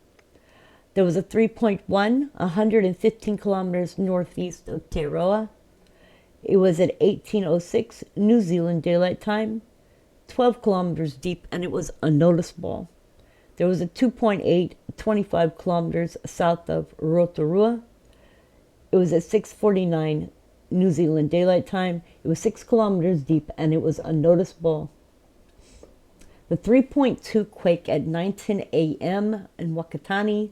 There was a 3.1, 115 kilometers northeast of Teiroa. It was at 18:06 New Zealand Daylight Time, 12 kilometers deep, and it was unnoticeable. There was a 2.8, 25 kilometers south of Rotorua. It was at 6:49 New Zealand Daylight Time. It was 6 kilometers deep, and it was unnoticeable. The 3.2 quake at 9:10 a.m. in Wakatani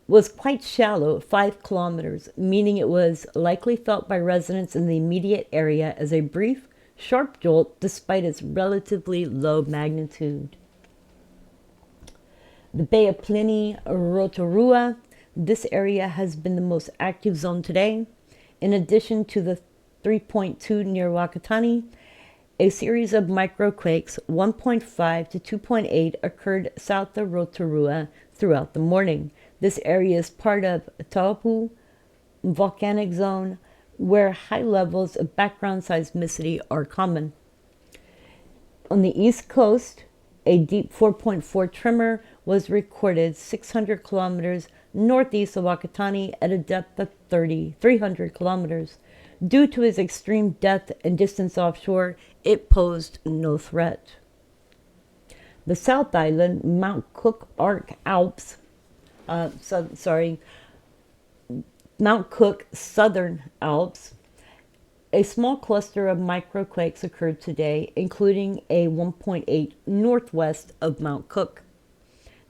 was quite shallow, 5 kilometers, meaning it was likely felt by residents in the immediate area as a brief, sharp jolt despite its relatively low magnitude. The Bay of Plenty, Rotorua, this area has been the most active zone today. In addition to the 3.2 near Wakatani, A series of micro-quakes 1.5 to 2.8 occurred south of Rotorua throughout the morning. This area is part of Ata Volcanic Zone, where high levels of background seismicity are common. On the east coast, a deep 4.4 tremor was recorded 600 kilometers northeast of Wakatani at a depth of 300 kilometers. Due to its extreme depth and distance offshore, it posed no threat. The South Island, Mount Cook Alps, Mount Cook Southern Alps, a small cluster of microquakes occurred today, including a 1.8 northwest of Mount Cook.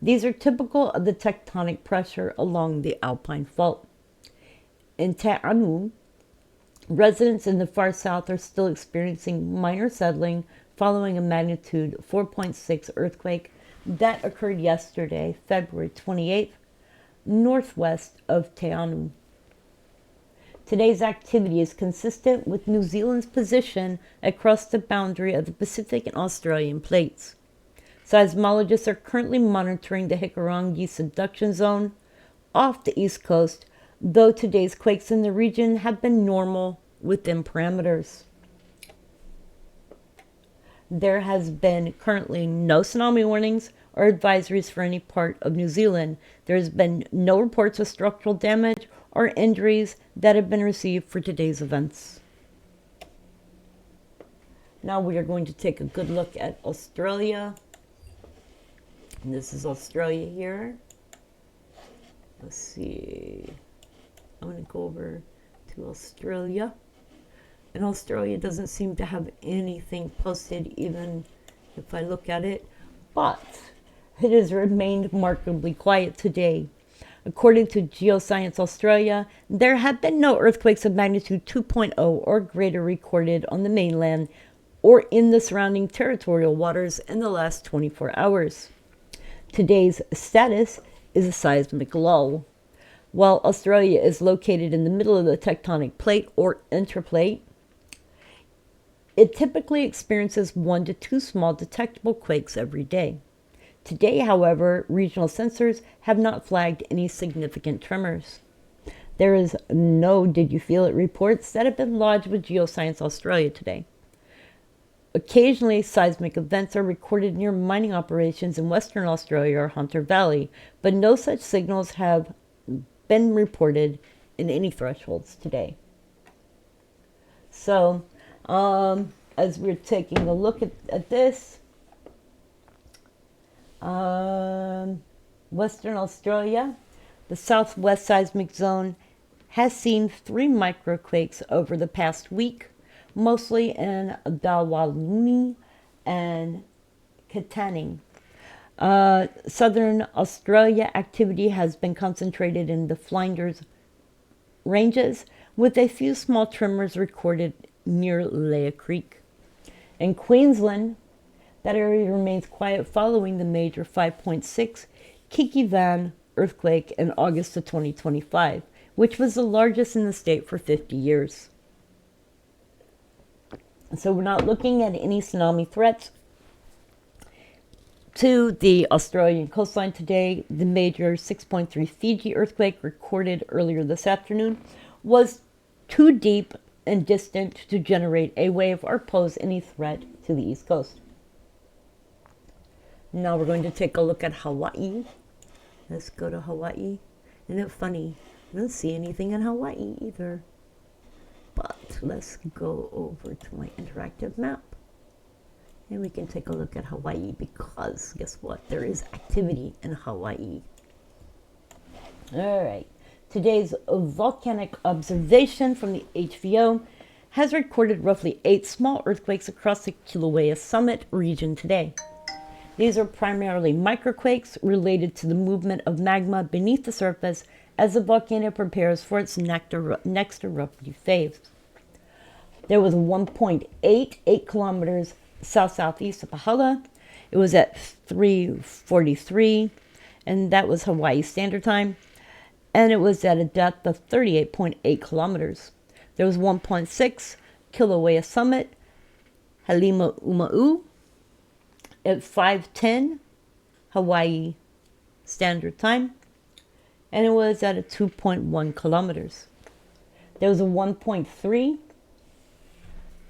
These are typical of the tectonic pressure along the Alpine Fault. In Te'anu, residents in the far south are still experiencing minor settling following a magnitude 4.6 earthquake that occurred yesterday, February 28th, northwest of Te'anu. Today's activity is consistent with New Zealand's position across the boundary of the Pacific and Australian plates. Seismologists are currently monitoring the Hikurangi subduction zone off the east coast, though today's quakes in the region have been normal within parameters. There has been currently no tsunami warnings or advisories for any part of New Zealand. There has been no reports of structural damage or injuries that have been received for today's events. Now we are going to take a good look at Australia. And this is Australia here. Let's see. I'm going to go over to Australia. And Australia doesn't seem to have anything posted, even if I look at it. But it has remained remarkably quiet today. According to Geoscience Australia, there have been no earthquakes of magnitude 2.0 or greater recorded on the mainland or in the surrounding territorial waters in the last 24 hours. Today's status is a seismic lull. While Australia is located in the middle of the tectonic plate or interplate, it typically experiences 1 to 2 small detectable quakes every day. Today, however, regional sensors have not flagged any significant tremors. There is no "did you feel it" reports that have been lodged with Geoscience Australia today. Occasionally, seismic events are recorded near mining operations in Western Australia or Hunter Valley, but no such signals have been reported in any thresholds today. So, as we're taking a look at this, Western Australia, the southwest seismic zone has seen 3 microquakes over the past week, mostly in Dawaluni and Katanning. Southern Australia activity has been concentrated in the Flinders Ranges, with a few small tremors recorded near Leah Creek. In Queensland, that area remains quiet following the major 5.6 Kikivan earthquake in August of 2025, which was the largest in the state for 50 years. So we're not looking at any tsunami threats to the Australian coastline today. The major 6.3 Fiji earthquake recorded earlier this afternoon was too deep and distant to generate a wave or pose any threat to the east coast. Now we're going to take a look at Hawaii. Let's go to Hawaii. Isn't it funny? I don't see anything in Hawaii either. But let's go over to my interactive map. And we can take a look at Hawaii because guess what? There is activity in Hawaii. All right. Today's volcanic observation from the HVO has recorded roughly 8 small earthquakes across the Kilauea Summit region today. These are primarily microquakes related to the movement of magma beneath the surface as the volcano prepares for its next eruptive phase. There was 1.88 kilometers south-southeast of Pahala. It was at 3:43, and that was Hawaii Standard Time, and it was at a depth of 38.8 kilometers. There was 1.6 Kilauea Summit Halima Uma'u at 5:10 Hawaii Standard Time, and it was at a 2.1 kilometers. There was a 1.3,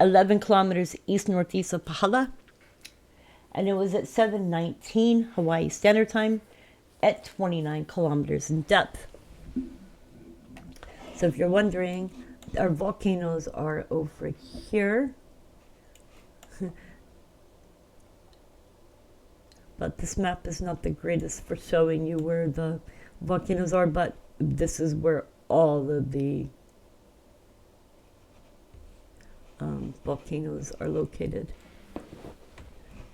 11 kilometers east-northeast of Pahala, and it was at 7:19 Hawaii Standard Time at 29 kilometers in depth. So if you're wondering, our volcanoes are over here. But this map is not the greatest for showing you where the volcanoes are, but this is where all of the volcanoes are located,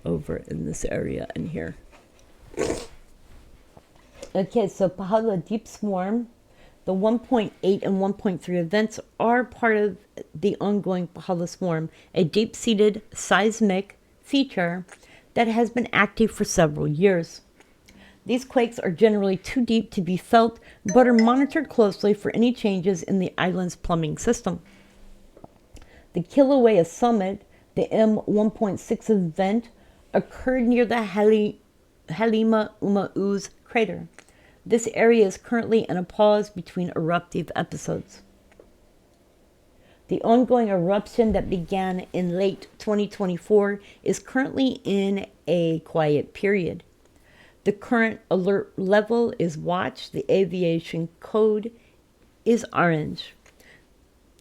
over in this area and here. Okay, so Pahala Deep Swarm, the 1.8 and 1.3 events are part of the ongoing Pahala Swarm, a deep-seated seismic feature that has been active for several years. These quakes are generally too deep to be felt, but are monitored closely for any changes in the island's plumbing system. The Kilauea Summit, the M1.6 event, occurred near the Halima Uma'u's crater. This area is currently in a pause between eruptive episodes. The ongoing eruption that began in late 2024 is currently in a quiet period. The current alert level is watch. The aviation code is orange.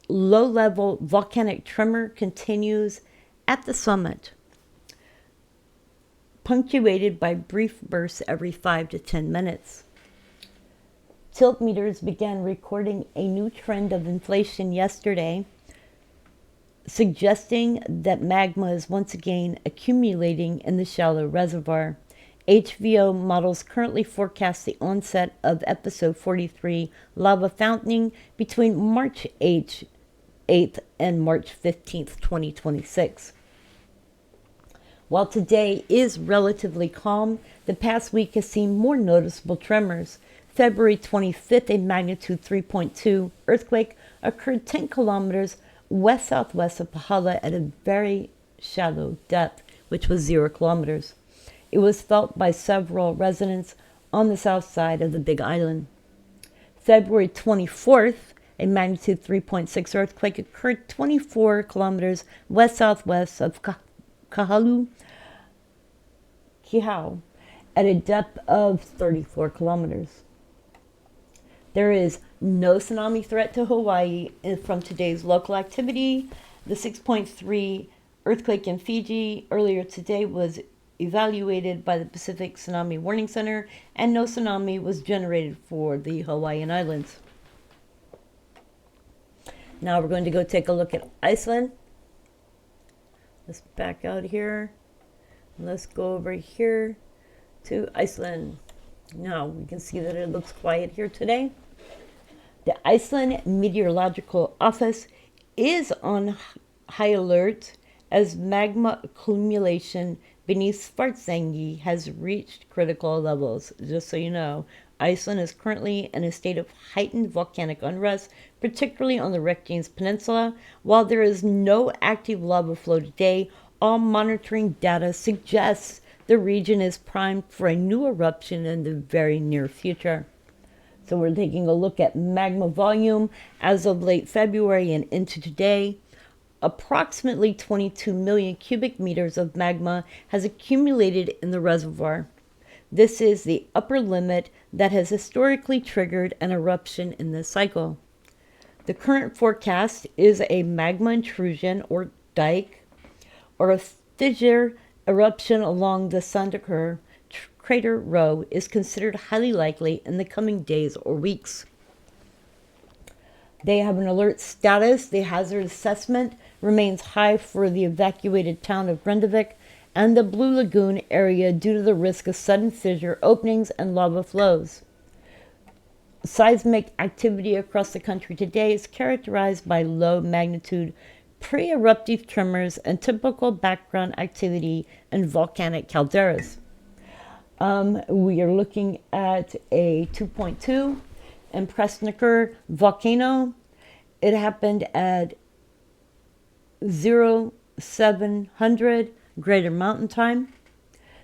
Low-level volcanic tremor continues at the summit, punctuated by brief bursts every 5 to 10 minutes. Tilt meters began recording a new trend of inflation yesterday, suggesting that magma is once again accumulating in the shallow reservoir. HVO models currently forecast the onset of episode 43 lava fountaining between March 8th and March 15th, 2026. While today is relatively calm, the past week has seen more noticeable tremors. February 25th, a magnitude 3.2 earthquake occurred 10 kilometers west-southwest of Pahala at a very shallow depth, which was 0 kilometers. It was felt by several residents on the south side of the Big Island. February 24th, a magnitude 3.6 earthquake occurred 24 kilometers west-southwest of Kihau at a depth of 34 kilometers. There is no tsunami threat to Hawaii from today's local activity. The 6.3 earthquake in Fiji earlier today was evaluated by the Pacific Tsunami Warning Center, and no tsunami was generated for the Hawaiian Islands. Now we're going to go take a look at Iceland. Let's back out here. Let's go over here to Iceland. Now we can see that it looks quiet here today. The Iceland Meteorological Office is on high alert as magma accumulation beneath Svartsengi has reached critical levels. Just so you know, Iceland is currently in a state of heightened volcanic unrest, particularly on the Reykjanes Peninsula. While there is no active lava flow today, all monitoring data suggests the region is primed for a new eruption in the very near future. So we're taking a look at magma volume as of late February and into today. Approximately 22 million cubic meters of magma has accumulated in the reservoir. This is the upper limit that has historically triggered an eruption in this cycle. The current forecast is a magma intrusion or dike or a fissure eruption along the Sandaker crater row is considered highly likely in the coming days or weeks. They have an alert status. The hazard assessment remains high for the evacuated town of Grindavik and the Blue Lagoon area due to the risk of sudden fissure openings and lava flows. Seismic activity across the country today is characterized by low magnitude pre-eruptive tremors and typical background activity in volcanic calderas. We are looking at a 2.2 in Presniker volcano. It happened at 0 700 Greater Mountain Time.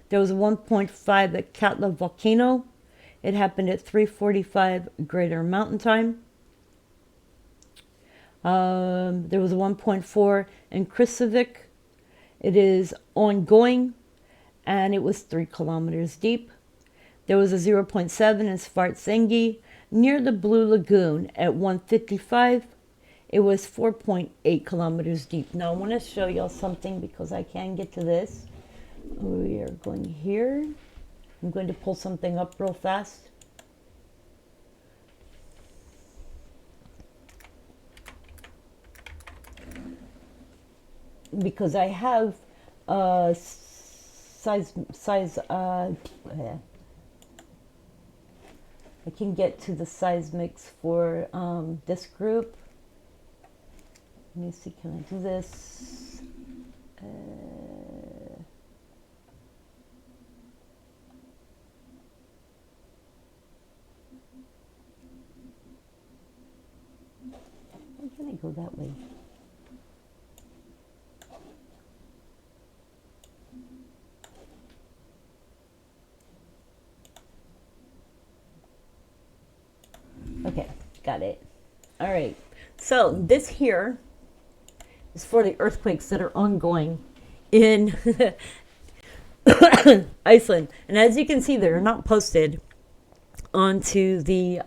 There was a 1.5 at Ata Volcano. It happened at 3:45 Greater Mountain Time. There was a 1.4 in Kristevik. It is ongoing, and it was 3 kilometers deep. There was a 0.7 in Svartsengi near the Blue Lagoon at 1:55. It was 4.8 kilometers deep. Now I want to show y'all something because I can get to this. We are going here. I'm going to pull something up real fast. Because I have I can get to the seismics for this group. Let me see, can I do this? Why can't I go that way? Okay, got it. All right, so this here is for the earthquakes that are ongoing in Iceland. And as you can see, they're not posted onto the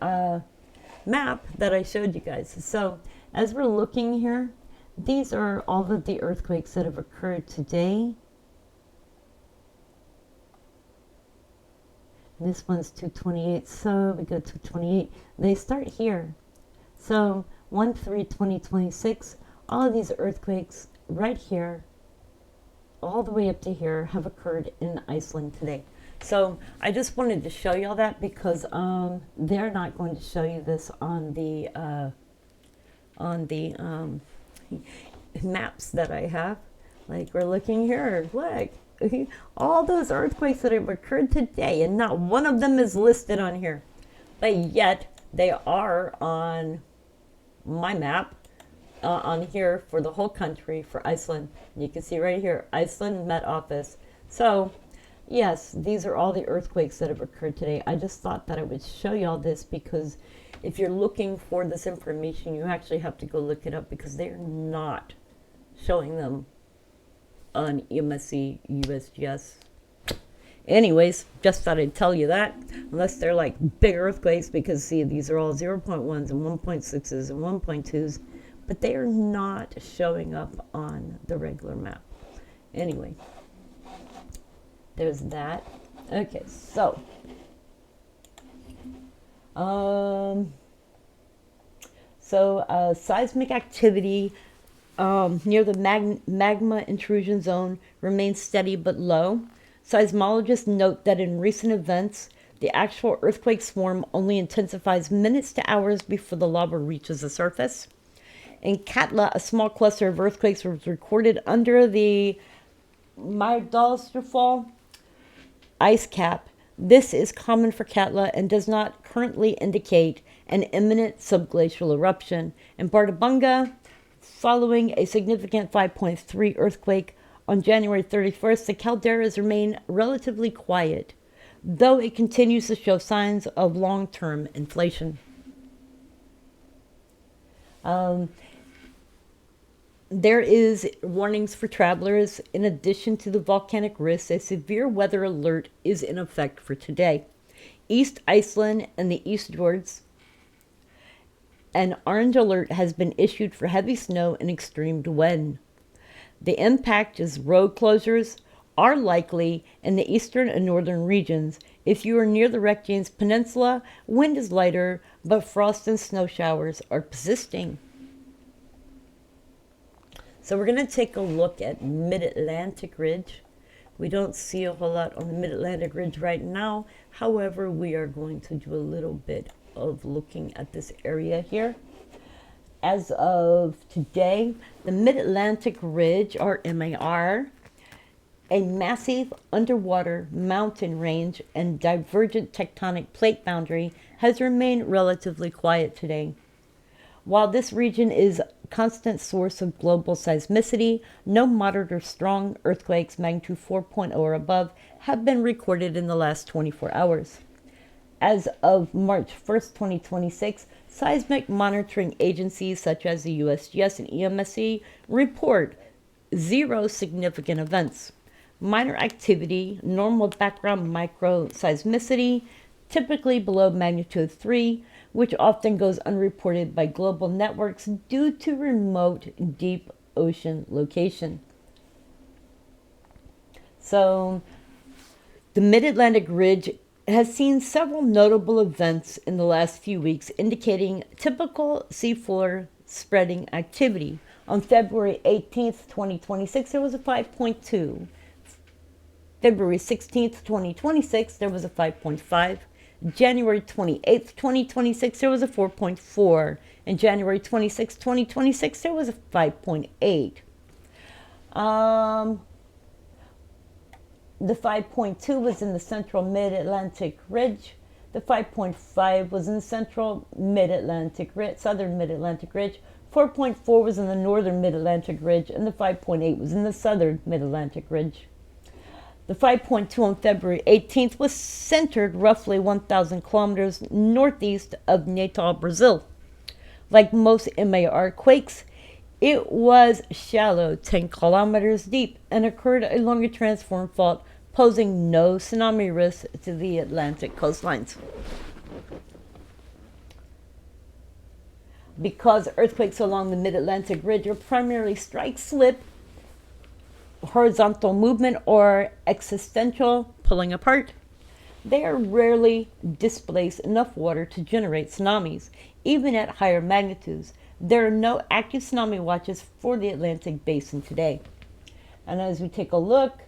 map that I showed you guys. So as we're looking here, these are all of the earthquakes that have occurred today. This one's 228, so we go to 228. They start here. So 1/3/2026, all of these earthquakes right here, all the way up to here, have occurred in Iceland today. So I just wanted to show y'all that because they're not going to show you this on the maps that I have. Like we're looking here, look. All those earthquakes that have occurred today, and not one of them is listed on here, but yet they are on my map on here for the whole country for Iceland. You can see right here, Iceland Met Office. So yes, these are all the earthquakes that have occurred today. I just thought that I would show y'all this because if you're looking for this information, you actually have to go look it up because they're not showing them on EMSC, USGS. Anyways, just thought I'd tell you that, unless they're like big earthquakes, because see, these are all 0.1s and 1.6s and 1.2s, but they are not showing up on the regular map. Anyway, there's that. Okay, so seismic activity near the magma intrusion zone remains steady but low. Seismologists note that in recent events, the actual earthquake swarm only intensifies minutes to hours before the lava reaches the surface. In Katla, a small cluster of earthquakes was recorded under the Myrdalsfjall ice cap. This is common for Katla and does not currently indicate an imminent subglacial eruption. In Bardabunga, following a significant 5.3 earthquake on January 31st, the calderas remain relatively quiet, though it continues to show signs of long-term inflation. There is warnings for travelers. In addition to the volcanic risks, a severe weather alert is in effect for today. East Iceland and the East Fjords, an orange alert has been issued for heavy snow and extreme wind. The impact is road closures are likely in the eastern and northern regions. If you are near the Reykjanes Peninsula, wind is lighter, but frost and snow showers are persisting. So we're going to take a look at Mid-Atlantic Ridge. We don't see a whole lot on the Mid-Atlantic Ridge right now. However, we are going to do a little bit of looking at this area here. As of today, the Mid-Atlantic Ridge, or MAR, a massive underwater mountain range and divergent tectonic plate boundary, has remained relatively quiet today. While this region is a constant source of global seismicity, no moderate or strong earthquakes magnitude 4.0 or above have been recorded in the last 24 hours. As of March 1st, 2026, seismic monitoring agencies such as the USGS and EMSC report 0 significant events. Minor activity, normal background micro-seismicity, typically below magnitude 3, which often goes unreported by global networks due to remote deep ocean location. So, the Mid-Atlantic Ridge has seen several notable events in the last few weeks indicating typical seafloor spreading activity. On February 18th, 2026, there was a 5.2. February 16th, 2026, there was a 5.5. January 28th, 2026, there was a 4.4. And January 26th, 2026, there was a 5.8. The 5.2 was in the central mid-Atlantic ridge. The 5.5 was in the central mid-Atlantic ridge, southern mid-Atlantic ridge. 4.4 was in the northern mid-Atlantic ridge, and the 5.8 was in the southern mid-Atlantic ridge. The 5.2 on February 18th was centered roughly 1,000 kilometers northeast of Natal, Brazil. Like most MAR quakes, it was shallow, 10 kilometers deep, and occurred along a transform fault, posing no tsunami risk to the Atlantic coastlines. Because earthquakes along the Mid-Atlantic Ridge are primarily strike-slip, horizontal movement, or existential pulling apart, they are rarely displace enough water to generate tsunamis, even at higher magnitudes. There are no active tsunami watches for the Atlantic Basin today. And as we take a look,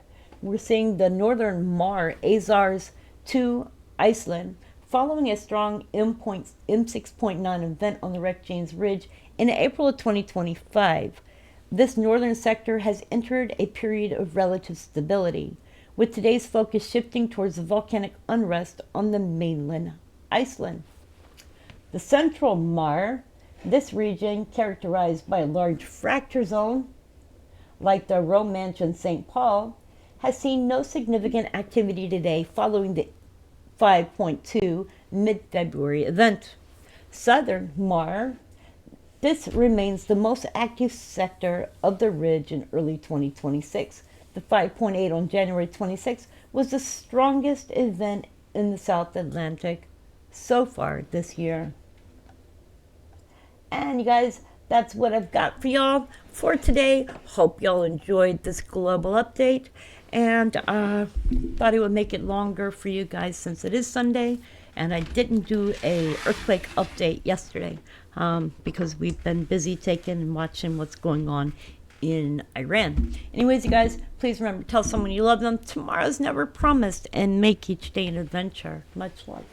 we're seeing the northern Mar Azores to Iceland following a strong M6.9 event on the Wreck James Ridge in April of 2025. This northern sector has entered a period of relative stability, with today's focus shifting towards the volcanic unrest on the mainland Iceland. The central Mar, this region characterized by a large fracture zone, like the Romanche and St. Paul, has seen no significant activity today following the 5.2 mid-February event. Southern Mar, this remains the most active sector of the ridge in early 2026. The 5.8 on January 26 was the strongest event in the South Atlantic so far this year. And you guys, that's what I've got for y'all for today. Hope y'all enjoyed this global update. And thought I would make it longer for you guys since it is Sunday. And I didn't do a earthquake update yesterday because we've been busy taking and watching what's going on in Iran. Anyways, you guys, please remember, tell someone you love them. Tomorrow's never promised, and make each day an adventure. Much love.